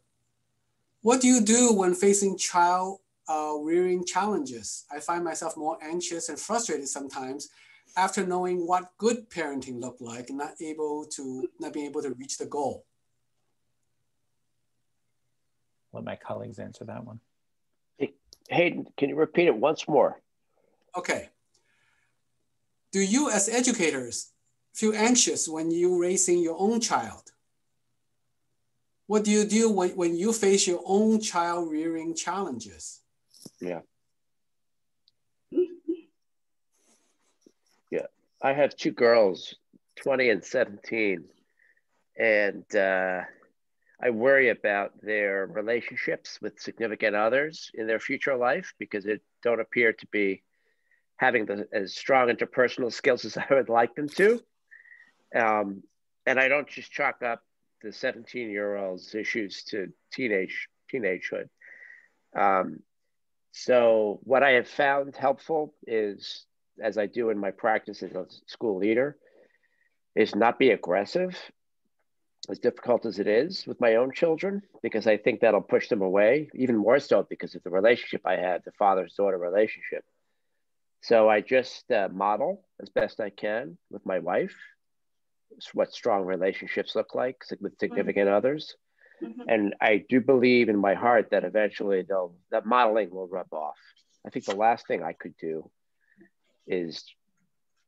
What do you do when facing child rearing challenges? I find myself more anxious and frustrated sometimes after knowing what good parenting looked like and not being able to reach the goal. Let my colleagues answer that one. Hey, Hayden, can you repeat it once more? Okay. Do you as educators feel anxious when you're raising your own child? What do you do when you face your own child rearing challenges? Yeah. Yeah. I have two girls, 20 and 17, and I worry about their relationships with significant others in their future life because they don't appear to be having as strong interpersonal skills as I would like them to. And I don't just chalk up the 17-year-old's issues to teenagehood. So what I have found helpful is, as I do in my practice as a school leader, is not be aggressive, as difficult as it is with my own children, because I think that'll push them away, even more so because of the relationship I have, the father-daughter relationship. So I just model as best I can with my wife what strong relationships look like with significant others. And I do believe in my heart that eventually that modeling will rub off. I think the last thing I could do is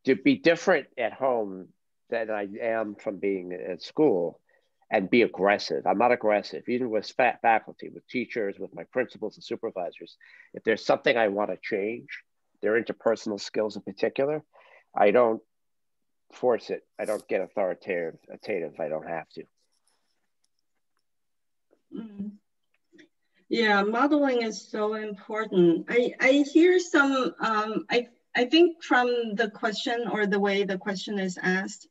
to be different at home than I am from being at school and be aggressive. I'm not aggressive, even with faculty, with teachers, with my principals and supervisors. If there's something I want to change, their interpersonal skills in particular, I don't force it. I don't get authoritative if I don't have to. Yeah, modeling is so important. I hear some, I think from the question or the way the question is asked,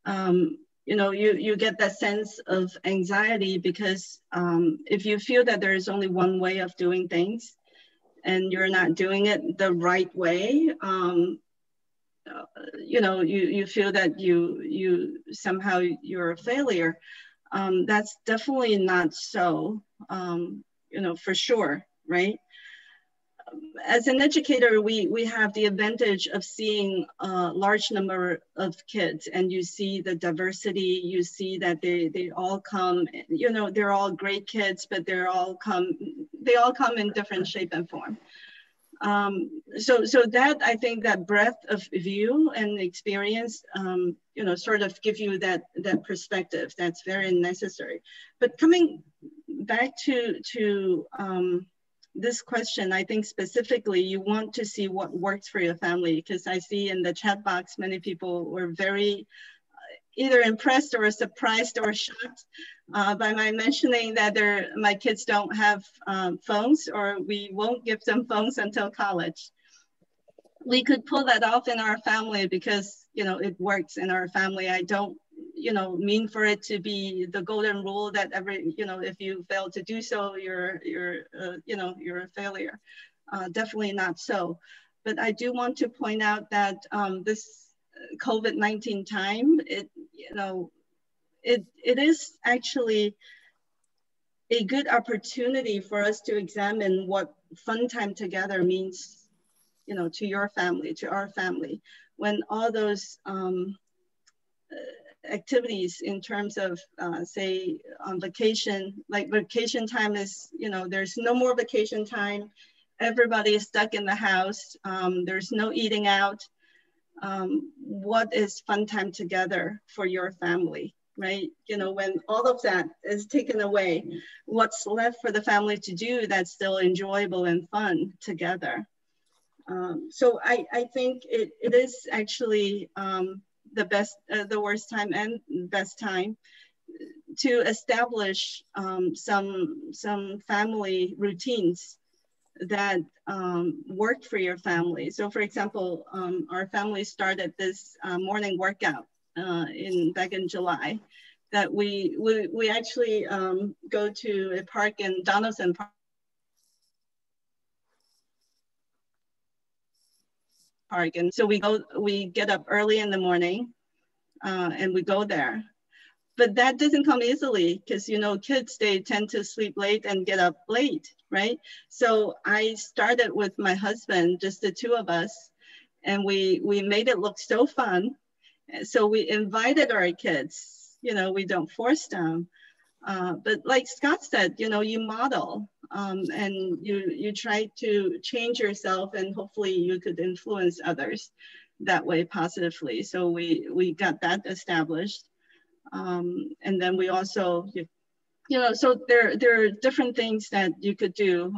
you know, you get that sense of anxiety because if you feel that there is only one way of doing things and you're not doing it the right way, you know, you feel that somehow you're a failure. That's definitely not so, you know, for sure, right? As an educator, we have the advantage of seeing a large number of kids, and you see the diversity, you see that they all come, you know, they're all great kids, but they all come in different shape and form. So that, I think that breadth of view and experience, you know, sort of give you that perspective that's very necessary. But coming back to this question, I think specifically you want to see what works for your family, because I see in the chat box, many people were very either impressed or surprised or shocked by my mentioning that my kids don't have phones, or we won't give them phones until college. We could pull that off in our family because, you know, it works in our family. I don't, you know, mean for it to be the golden rule that you know, if you fail to do so, you're you know, you're a failure. Definitely not so. But I do want to point out that this COVID-19 time, you know, it is actually a good opportunity for us to examine what fun time together means, you know, to your family, to our family, when all those activities in terms of say on vacation, like vacation time is, you know, there's no more vacation time. Everybody is stuck in the house. There's no eating out. What is fun time together for your family, right? You know, when all of that is taken away, what's left for the family to do that's still enjoyable and fun together? So I think it is actually the worst time and best time to establish some family routines that work for your family. So for example, our family started this morning workout back in July, that we actually go to a park in Donaldson Park. And so we get up early in the morning. and we go there. But that doesn't come easily because, you know, kids, they tend to sleep late and get up late, right? So I started with my husband, just the two of us, and we made it look so fun. So we invited our kids, you know, we don't force them. But like Scott said, you know, you model and you try to change yourself, and hopefully you could influence others that way positively. So we got that established. And then we also, you know, so there are different things that you could do.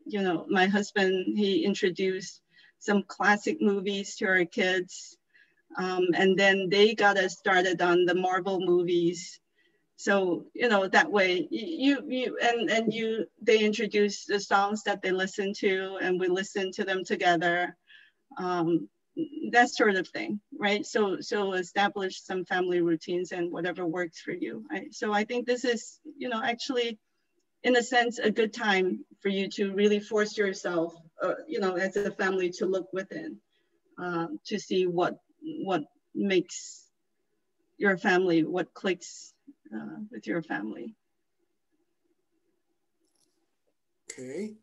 You know, my husband, he introduced some classic movies to our kids. And then they got us started on the Marvel movies. So, you know, that way they introduce the songs that they listen to, and we listen to them together. That sort of thing, right? So establish some family routines and whatever works for you, right? So I think this is, you know, actually, in a sense, a good time for you to really force yourself, you know, as a family to look within, to see what makes your family, what clicks with your family. Okay,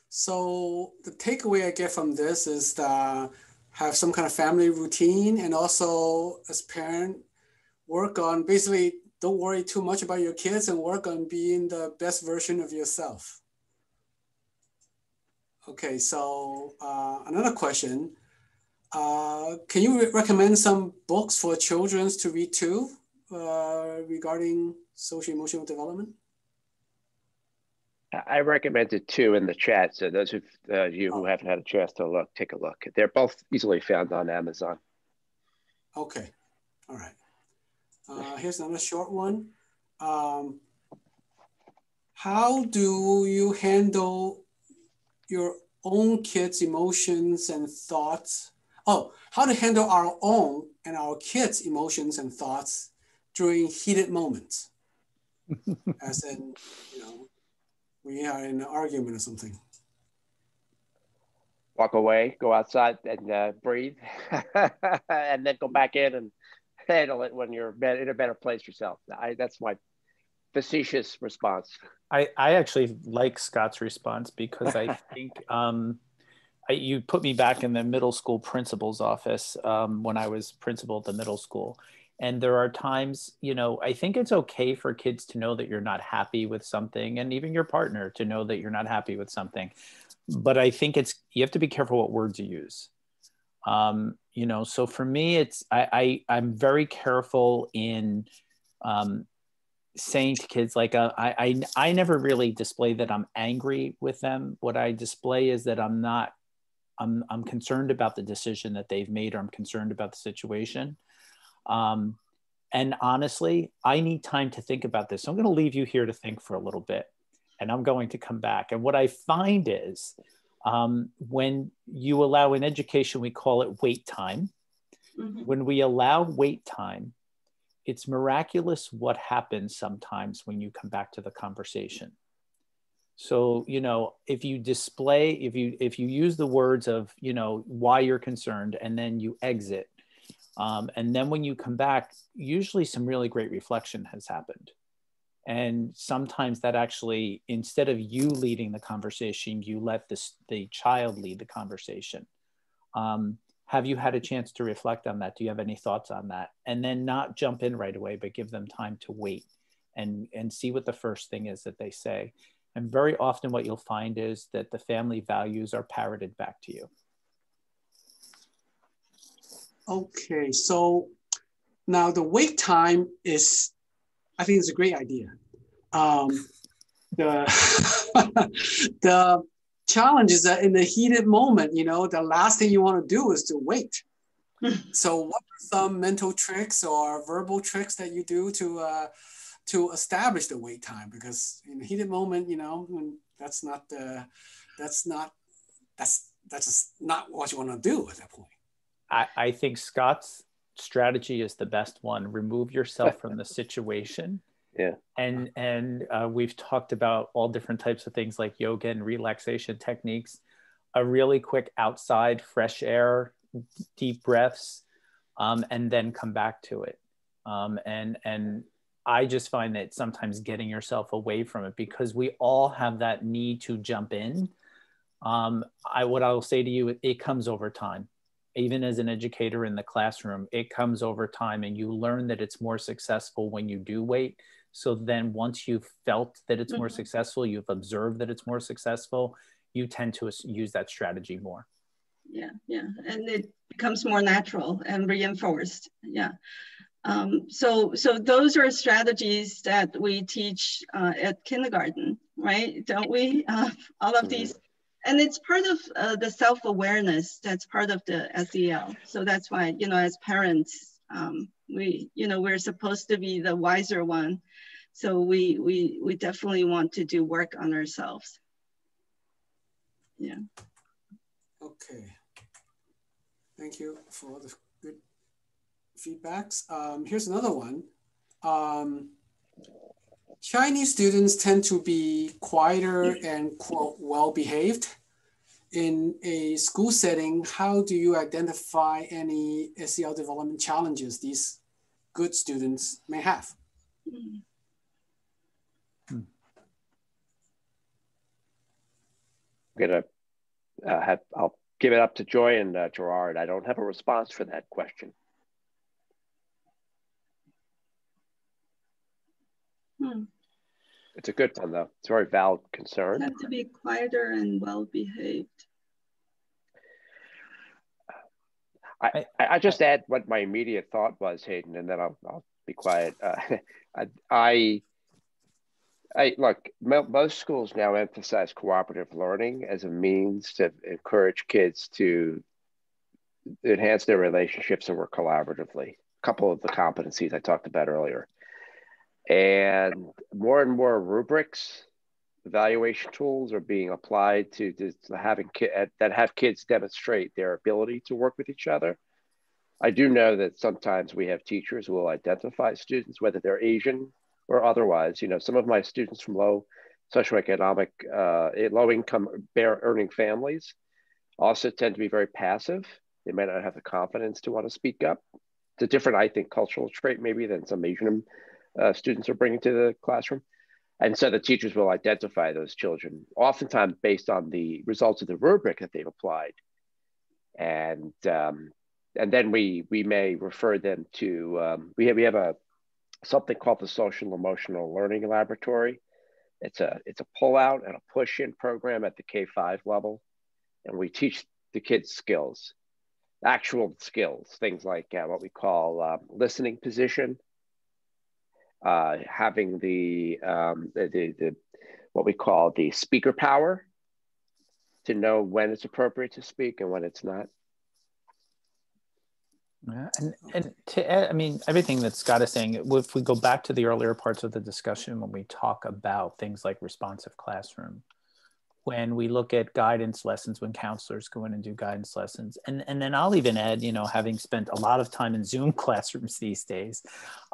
so the takeaway I get from this is that have some kind of family routine, and also as parent, work on basically don't worry too much about your kids and work on being the best version of yourself. Okay, so another question. Can you recommend some books for children to read too regarding social emotional development? I recommended two in the chat. So those of you who haven't had a chance to look, take a look. They're both easily found on Amazon. Okay, all right. Here's another short one. How do you handle your own kids' emotions and thoughts? Oh, how to handle our own and our kids' emotions and thoughts during heated moments? As in, you know, we are in an argument or something. Walk away, go outside and breathe, and then go back in and handle it when you're in a better place yourself. That's my facetious response. I actually like Scott's response because I think you put me back in the middle school principal's office when I was principal at the middle school. And there are times, you know, I think it's okay for kids to know that you're not happy with something, and even your partner to know that you're not happy with something. But I think you have to be careful what words you use. You know, so for me, I'm very careful in saying to kids, like, I never really display that I'm angry with them. What I display is that I'm concerned about the decision that they've made, or I'm concerned about the situation. And honestly, I need time to think about this. So I'm going to leave you here to think for a little bit, and I'm going to come back. And what I find is when you allow in education, we call it wait time. Mm-hmm. When we allow wait time, it's miraculous what happens sometimes when you come back to the conversation. So, you know, if you use the words of, you know, why you're concerned, and then you exit, and then when you come back, usually some really great reflection has happened. And sometimes that actually, instead of you leading the conversation, you let the child lead the conversation. Have you had a chance to reflect on that? Do you have any thoughts on that? And then not jump in right away, but give them time to wait and see what the first thing is that they say. And very often what you'll find is that the family values are parroted back to you. Okay, so now the wait time is, I think it's a great idea. The challenge is that in the heated moment, you know, the last thing you want to do is to wait. So what are some mental tricks or verbal tricks that you do to establish the wait time? Because in the heated moment, you know, that's just not what you want to do at that point. I think Scott's strategy is the best one. Remove yourself from the situation. Yeah. And we've talked about all different types of things like yoga and relaxation techniques, a really quick outside fresh air, deep breaths, and then come back to it. And I just find that sometimes getting yourself away from it, because we all have that need to jump in. What I'll say to you, it comes over time. Even as an educator in the classroom, it comes over time, and you learn that it's more successful when you do wait. So then once you've felt that it's more successful, you've observed that it's more successful, you tend to use that strategy more. Yeah, yeah, and it becomes more natural and reinforced. Yeah. So those are strategies that we teach at kindergarten, right? Don't we? All of these, and it's part of the self-awareness. That's part of the SEL. So that's why, as parents, we're supposed to be the wiser one. So we definitely want to do work on ourselves. Yeah. Okay. Thank you for the good feedbacks. Here's another one. Chinese students tend to be quieter and, quote, well-behaved. In a school setting, how do you identify any SEL development challenges these good students may have? I'll give it up to Joy and Gerard. I don't have a response for that question. It's a good one, though. It's a very valid concern. Tend to be quieter and well-behaved. I just add what my immediate thought was, Hayden, and then I'll be quiet. Look, most schools now emphasize cooperative learning as a means to encourage kids to enhance their relationships and work collaboratively. A couple of the competencies I talked about earlier. And more rubrics, evaluation tools are being applied to having that have kids demonstrate their ability to work with each other. I do know that sometimes we have teachers who will identify students, whether they're Asian or otherwise. Some of my students from low socioeconomic, low income earning families also tend to be very passive. They might not have the confidence to want to speak up. It's a different, I think, cultural trait maybe than some Asian students are bringing to the classroom. And so the teachers will identify those children, oftentimes based on the results of the rubric that they've applied. And then we may refer them to, we have something called the Social Emotional Learning Laboratory. It's a pull-out and a push-in program at the K-5 level. And we teach the kids skills, actual skills, things like what we call listening position, having the what we call the speaker power, to know when it's appropriate to speak and when it's not. Yeah, and to add, I mean, everything that Scott is saying, if we go back to the earlier parts of the discussion, when we talk about things like responsive classroom, when we look at guidance lessons, when counselors go in and do guidance lessons, and then I'll even add, having spent a lot of time in Zoom classrooms these days,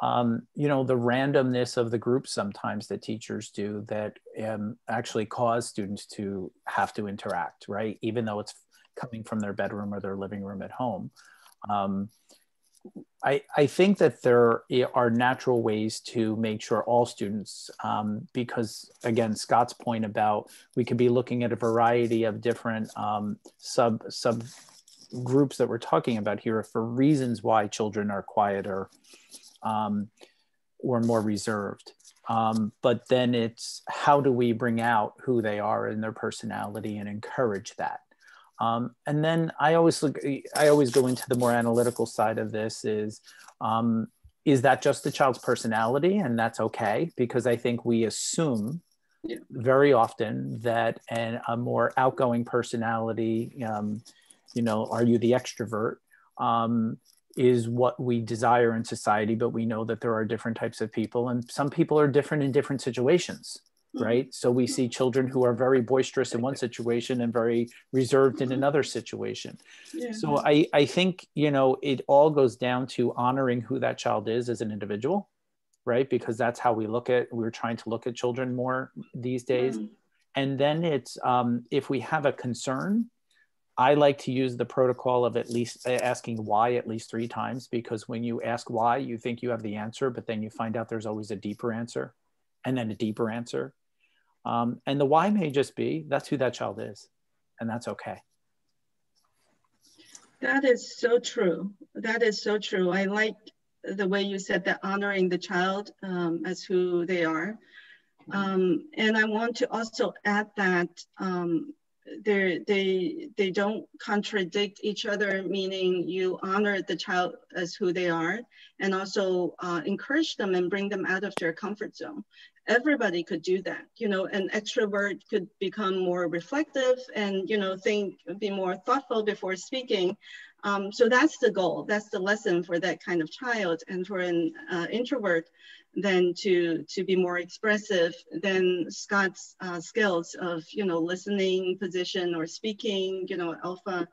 the randomness of the groups sometimes that teachers do that actually cause students to have to interact, right? Even though it's coming from their bedroom or their living room at home. I think that there are natural ways to make sure all students, because again, Scott's point about we could be looking at a variety of different sub groups that we're talking about here for reasons why children are quieter or more reserved. But then it's how do we bring out who they are and their personality and encourage that. And then I always go into the more analytical side of this is that just the child's personality? And that's okay, because I think we assume very often that a more outgoing personality, are you the extrovert, is what we desire in society, but we know that there are different types of people and some people are different in different situations. Right. So we see children who are very boisterous in one situation and very reserved in another situation. Yeah. So I think, it all goes down to honoring who that child is as an individual, right? Because that's how we're trying to look at children more these days. And then it's, if we have a concern, I like to use the protocol of at least asking why at least 3 times, because when you ask why, you think you have the answer, but then you find out there's always a deeper answer and then a deeper answer. And the why may just be, that's who that child is, and that's okay. That is so true. That is so true. I like the way you said that, honoring the child as who they are. And I want to also add that they don't contradict each other, meaning you honor the child as who they are, and also encourage them and bring them out of their comfort zone. Everybody could do that. You know, an extrovert could become more reflective and, you know, be more thoughtful before speaking. So that's the goal. That's the lesson for that kind of child. And for an introvert, then to be more expressive, then Scott's skills of, you know, listening, position, or speaking, you know, alpha,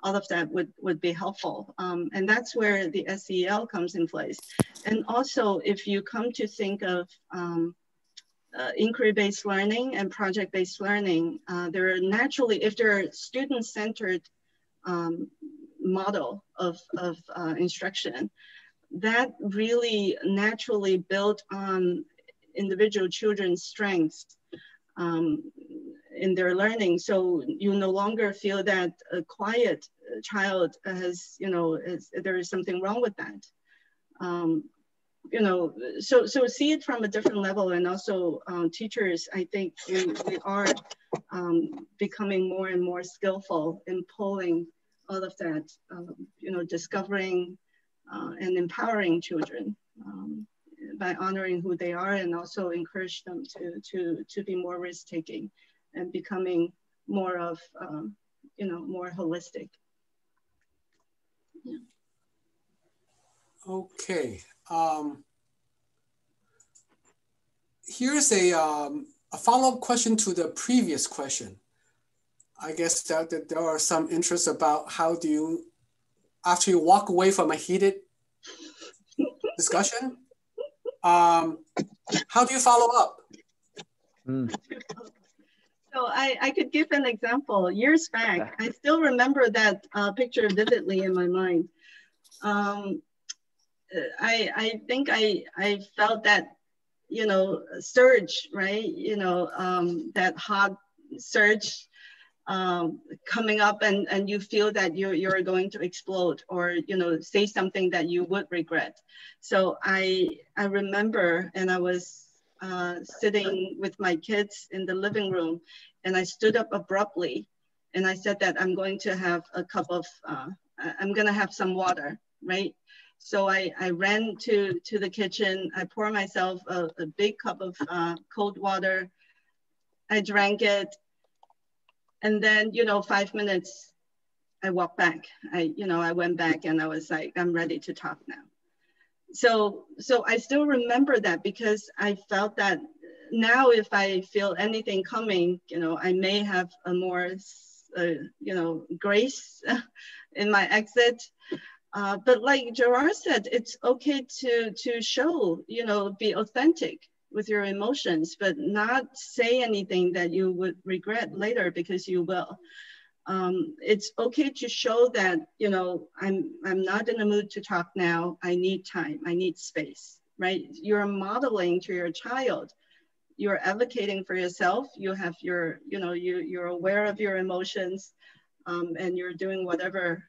all of that would be helpful. And that's where the SEL comes in place. And also, if you come to think of inquiry-based learning and project-based learning, there are naturally, if they're student-centered model of instruction, that really naturally built on individual children's strengths in their learning. So you no longer feel that a quiet child has, you know, there is something wrong with that. You know, so see it from a different level. And also teachers, I think we are becoming more and more skillful in pulling all of that, you know, discovering and empowering children by honoring who they are, and also encourage them to be more risk-taking and becoming more of, you know, more holistic. Yeah. Okay. Here's a follow-up question to the previous question. I guess that there are some interests about how do you, after you walk away from a heated discussion, how do you follow up? So I could give an example. Years back, I still remember that picture vividly in my mind. I think I felt that, you know, surge, right? You know, that hot surge coming up, and you feel that you're going to explode, or, you know, say something that you would regret. So I remember, and I was sitting with my kids in the living room, and I stood up abruptly, and I said that I'm going to have a cup of, I'm going to have some water, right? So I ran to the kitchen. I poured myself a big cup of cold water. I drank it. And then, you know, 5 minutes, I walked back. I went back, and I was like, I'm ready to talk now. So I still remember that, because I felt that now if I feel anything coming, you know, I may have a more, you know, grace in my exit. But like Gerard said, it's okay to show, you know, be authentic with your emotions, but not say anything that you would regret later, because you will. It's okay to show that, you know, I'm not in the mood to talk now. I need time. I need space, right? You're modeling to your child. You're advocating for yourself. You have your, you know, you're aware of your emotions, and you're doing whatever,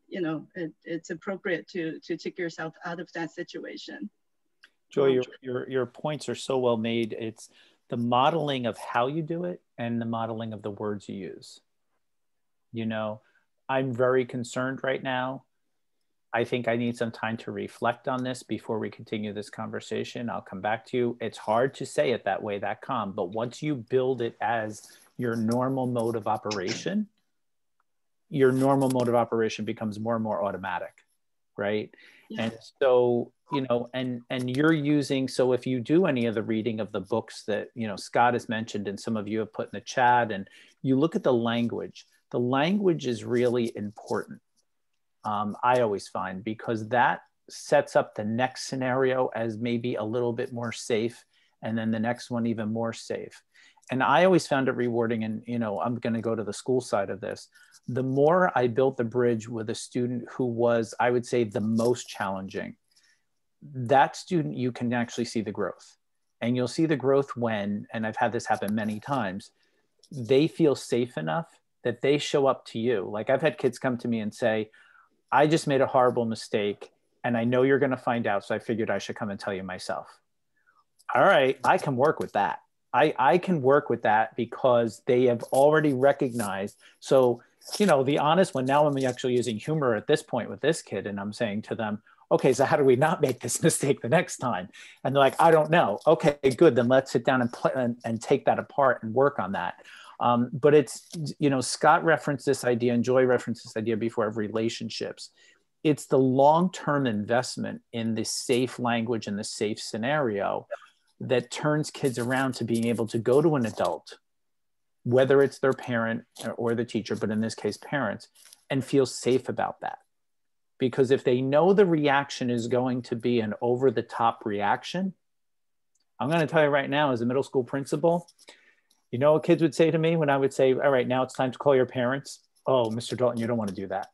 you know, it's appropriate to take yourself out of that situation. Joy, your points are so well made. It's the modeling of how you do it and the modeling of the words you use. You know, I'm very concerned right now. I think I need some time to reflect on this before we continue this conversation. I'll come back to you. It's hard to say it that way, that calm, but once you build it as your normal mode of operation, your normal mode of operation becomes more and more automatic, right? Yeah. And so, you know, and you're using, so if you do any of the reading of the books that, you know, Scott has mentioned and some of you have put in the chat, and you look at the language is really important. I always find, because that sets up the next scenario as maybe a little bit more safe, and then the next one even more safe. And I always found it rewarding. And, you know, I'm going to go to the school side of this. The more I built the bridge with a student who was, I would say, the most challenging, that student, you can actually see the growth. And you'll see the growth when, and I've had this happen many times, they feel safe enough that they show up to you. Like I've had kids come to me and say, I just made a horrible mistake and I know you're going to find out. So I figured I should come and tell you myself. All right, I can work with that. I can work with that because they have already recognized. So, you know, the honest one, now I'm actually using humor at this point with this kid. And I'm saying to them, okay, so how do we not make this mistake the next time? And they're like, I don't know. Okay, good. Then let's sit down and play and take that apart and work on that. But it's, you know, Scott referenced this idea and Joy referenced this idea before of relationships. It's the long-term investment in the safe language and the safe scenario that turns kids around to being able to go to an adult, whether it's their parent or the teacher, but in this case, parents, and feel safe about that. Because if they know the reaction is going to be an over-the-top reaction, I'm going to tell you right now, as a middle school principal, you know what kids would say to me when I would say, all right, now it's time to call your parents. Oh, Mr. Dalton, you don't want to do that.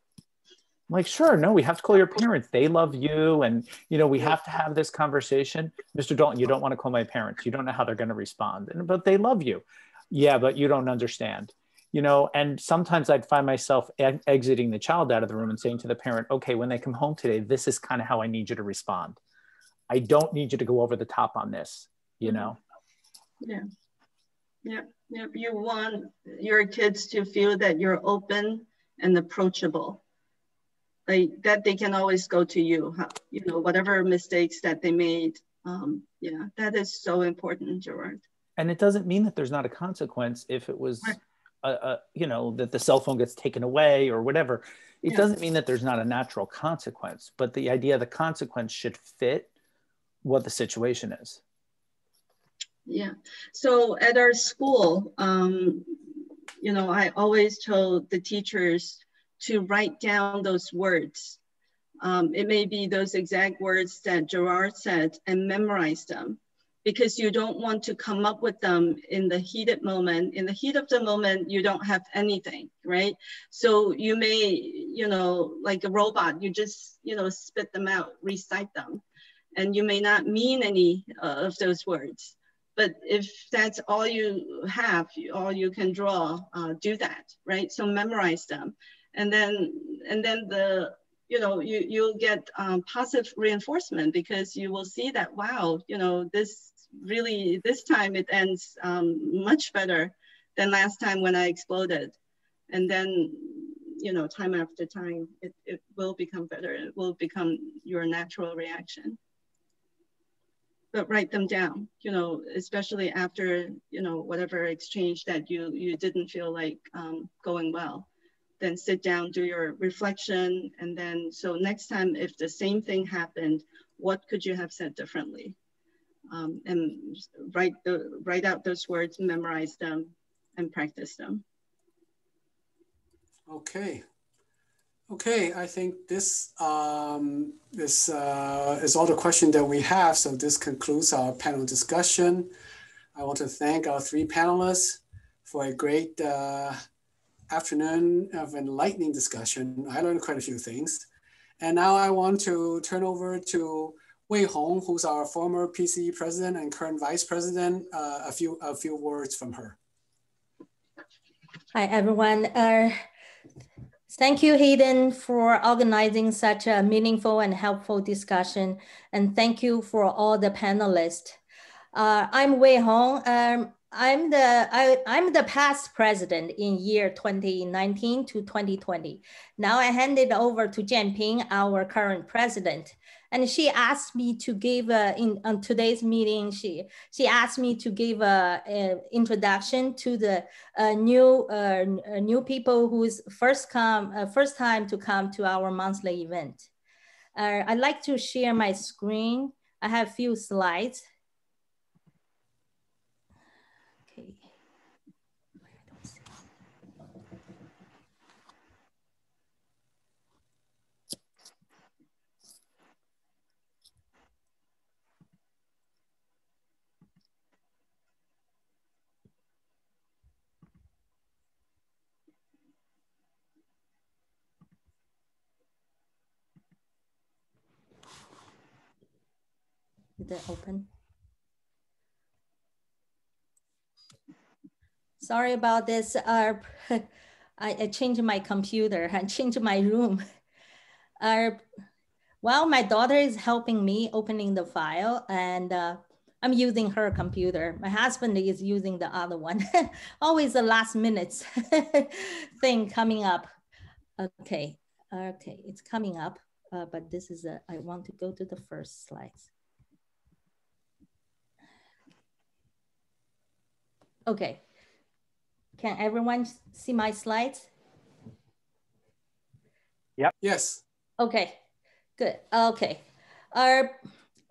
I'm like, sure, no, we have to call your parents. They love you. And, you know, we have to have this conversation. Mr. Dalton, you don't want to call my parents. You don't know how they're going to respond, but they love you. Yeah, but you don't understand. You know, and sometimes I'd find myself exiting the child out of the room and saying to the parent, okay, when they come home today, this is kind of how I need you to respond. I don't need you to go over the top on this, you know? Yeah. Yeah. Yeah. You want your kids to feel that you're open and approachable, like that they can always go to you, you know, whatever mistakes that they made. Yeah, that is so important, Gerard. And it doesn't mean that there's not a consequence if it was, you know, that the cell phone gets taken away or whatever. It doesn't mean that there's not a natural consequence, but the idea of the consequence should fit what the situation is. Yeah. So at our school, you know, I always told the teachers to write down those words. It may be those exact words that Gerard said and memorize them, because you don't want to come up with them in the heated moment. In the heat of the moment, you don't have anything, right? So you may, you know, like a robot, you just, you know, spit them out, recite them. And you may not mean any of those words. But if that's all you have, all you can draw, do that, right? So memorize them. And then the, you know, you'll get positive reinforcement, because you will see that, wow, you know, this time it ends much better than last time when I exploded. And then, you know, time after time, it will become better. It will become your natural reaction. But write them down, you know, especially after, you know, whatever exchange that you didn't feel like going well. Then sit down, do your reflection, and then, so next time if the same thing happened, what could you have said differently? And write out those words, memorize them, and practice them. Okay. Okay, I think this is all the questions that we have. So this concludes our panel discussion. I want to thank our three panelists for a great afternoon of enlightening discussion. I learned quite a few things. And now I want to turn over to Wei Hong, who's our former PCE president and current vice president. A few words from her. Hi, everyone. Thank you, Hayden, for organizing such a meaningful and helpful discussion. And thank you for all the panelists. I'm Wei Hong. I'm the past president in year 2019 to 2020. Now I handed over to Jianping, our current president. And she asked me to give, on today's meeting, she asked me to give an introduction to the new people who's first time to come to our monthly event. I'd like to share my screen. I have a few slides. Okay. Is that open? Sorry about this. I changed my computer. I changed my room. Well, my daughter is helping me opening the file, and I'm using her computer. My husband is using the other one. Always the last minute thing coming up. Okay, it's coming up, but this is I want to go to the first slides. Okay, can everyone see my slides? Yep. Yes. Okay, good. Okay,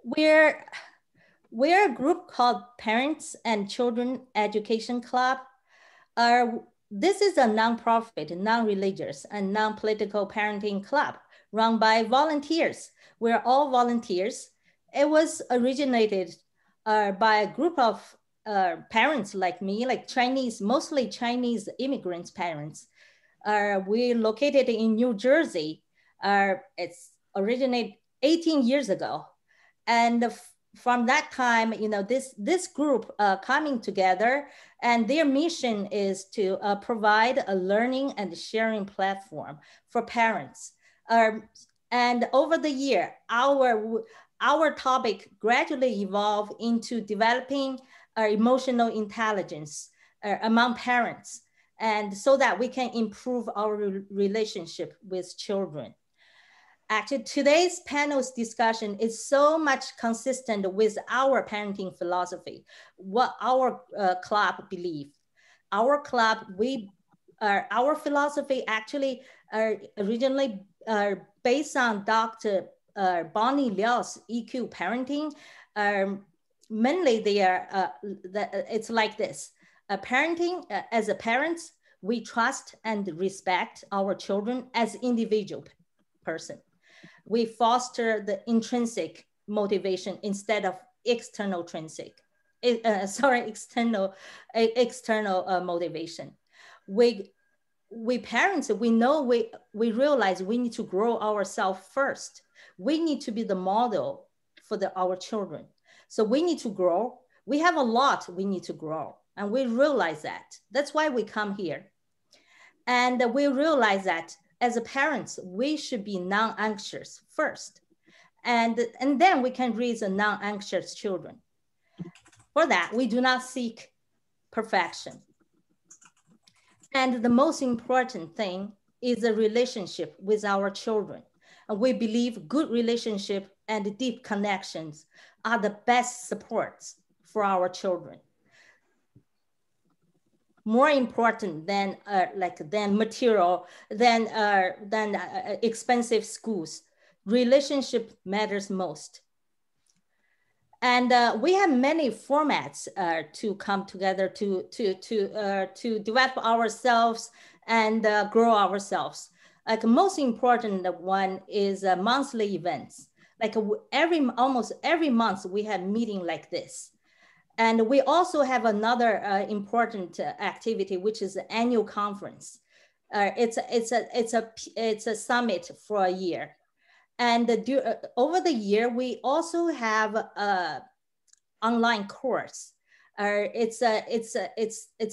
we're a group called Parents and Children Education Club. This is a nonprofit, non-religious, and non-political parenting club run by volunteers. We're all volunteers. It was originated by a group of parents like me, like Chinese, mostly Chinese immigrants parents. We're located in New Jersey. It's originated 18 years ago. And from that time, you know, this group coming together, and their mission is to provide a learning and sharing platform for parents. And over the year, our topic gradually evolved into developing emotional intelligence among parents, and so that we can improve our relationship with children. Actually, today's panel's discussion is so much consistent with our parenting philosophy, what our club believes. Our club, our philosophy actually originally based on Dr. Bonnie Liao's EQ parenting. Mainly it's like this. Parenting, as a parents, we trust and respect our children as individual person. We foster the intrinsic motivation instead of external motivation. We parents, we know, we realize we need to grow ourselves first. We need to be the model for our children. So we need to grow. We have a lot we need to grow, and we realize that. That's why we come here. And we realize that as a parents, we should be non-anxious first. And then we can raise a non-anxious children. For that, we do not seek perfection. And the most important thing is the relationship with our children. And we believe good relationship and deep connections are the best supports for our children. More important than material, than expensive schools. Relationship matters most. And we have many formats to come together to develop ourselves and grow ourselves. Like most important one is monthly events. Like almost every month we have meeting like this. And we also have another important activity, which is the annual conference. It's a summit for a year. And over the year, we also have an online course. It's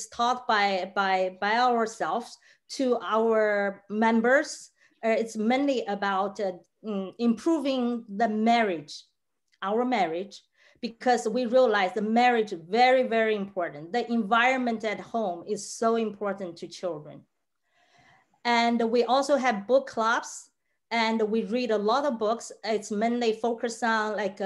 taught by ourselves to our members. It's mainly about improving the marriage, our marriage, because we realize the marriage is very, very important. The environment at home is so important to children. And we also have book clubs, and we read a lot of books. It's mainly focused on like,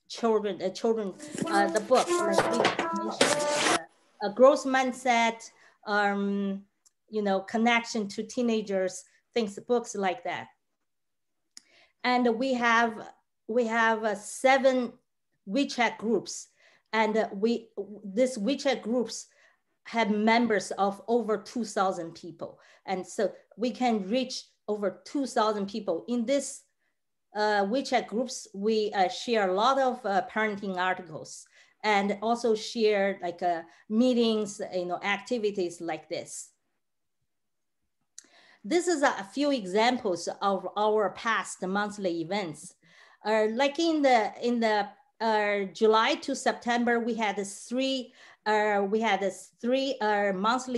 children, the book, like we mentioned, a growth mindset, connection to teenagers, books like that. And we have 7 WeChat groups, and these WeChat groups have members of over 2,000 people. And so we can reach over 2,000 people. In this WeChat groups, we share a lot of parenting articles, and also share like meetings, activities like this. This is a few examples of our past monthly events. Like in the July to September, we had three monthly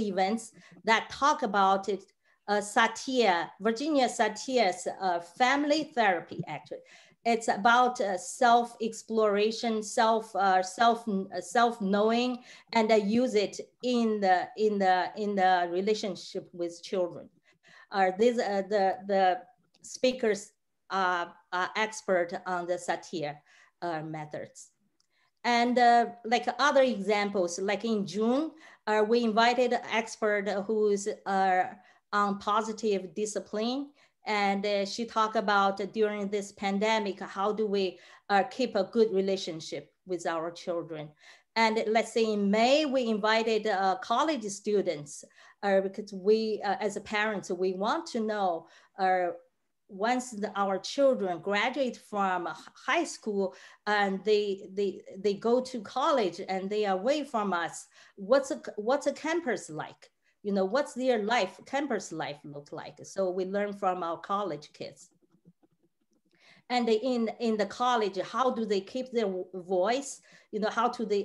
events that talk about it. Virginia Satia's family therapy. Actually, it's about self-exploration, self-knowing, and use it in the relationship with children. These the speakers are expert on the Satir methods. And like other examples, like in June, we invited an expert who's on positive discipline. And she talked about during this pandemic, how do we keep a good relationship with our children? And let's say in May, we invited college students because we, as parents, we want to know once our children graduate from high school and they go to college and they are away from us, what's a campus like? You know, what's their life, campus life look like? So we learn from our college kids. And in the college, how do they keep their voice? You know, how do they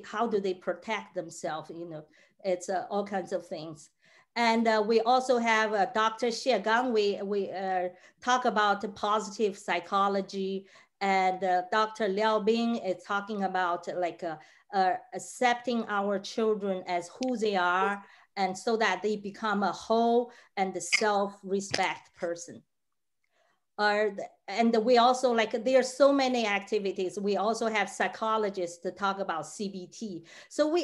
protect themselves? You know, it's all kinds of things. And we also have Dr. Xie Gang. We talk about the positive psychology, and Dr. Liao Bing is talking about like accepting our children as who they are, and so that they become a whole and self-respect person. And we also, like, there are so many activities. We also have psychologists to talk about CBT. So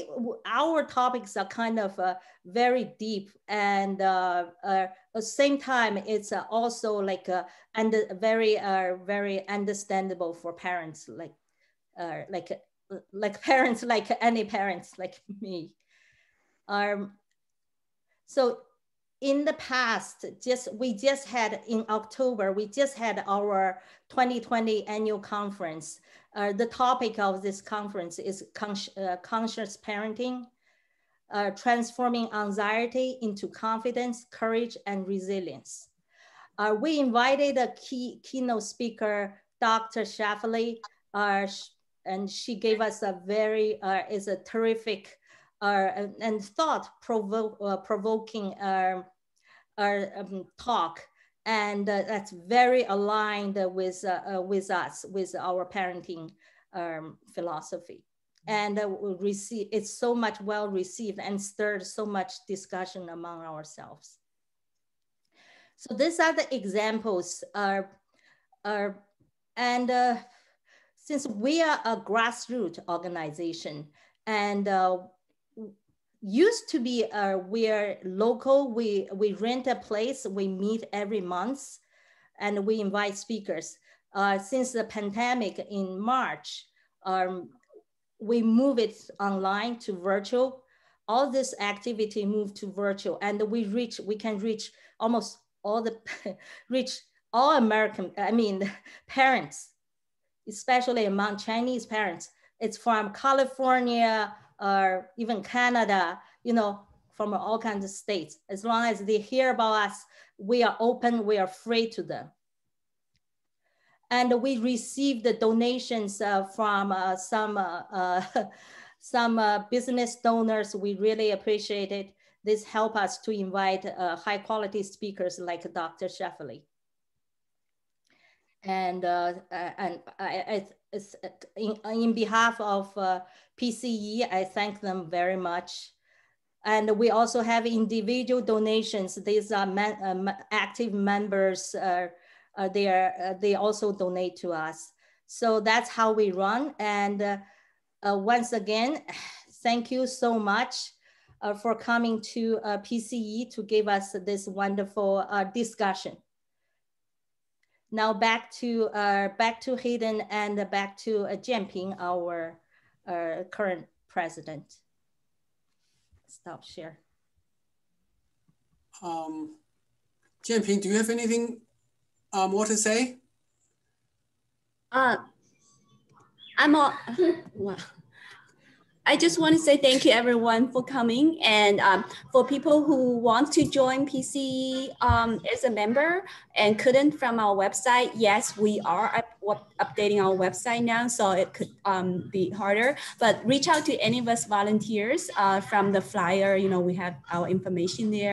our topics are kind of very deep, and at the same time, it's also like and very understandable for parents, like parents, like any parents like me. So in the past, we just had in October, we just had our 2020 annual conference. The topic of this conference is conscious parenting, transforming anxiety into confidence, courage, and resilience. We invited a keynote speaker, Dr. Shafley, and she gave us a is a terrific and thought-provoking talk, and that's very aligned with us, with our parenting philosophy. And it's so much well received and stirred so much discussion among ourselves. So these are the examples. Since we are a grassroots organization, and used to be we're local, we rent a place, we meet every month, and we invite speakers. Since the pandemic in March, we move it online to virtual. All this activity moved to virtual, and we can reach almost all the all American, parents, especially among Chinese parents. It's from California or even Canada, you know, from all kinds of states. As long as they hear about us, we are open, we are free to them. And we received the donations from some business donors. We really appreciate it. This helped us to invite high quality speakers like Dr. Sheffield. And in behalf of PCE, I thank them very much. And we also have individual donations. These are active members. They also donate to us. So that's how we run. And once again, thank you so much for coming to PCE to give us this wonderful discussion. Now back to Hayden and back to Jianping, our current president. Stop share. Jianping, do you have anything more to say? I'm all, well, I just want to say thank you everyone for coming, and for people who want to join PCE as a member and couldn't from our website, yes, we are updating our website now, so it could be harder, but reach out to any of us volunteers from the flyer, we have our information there.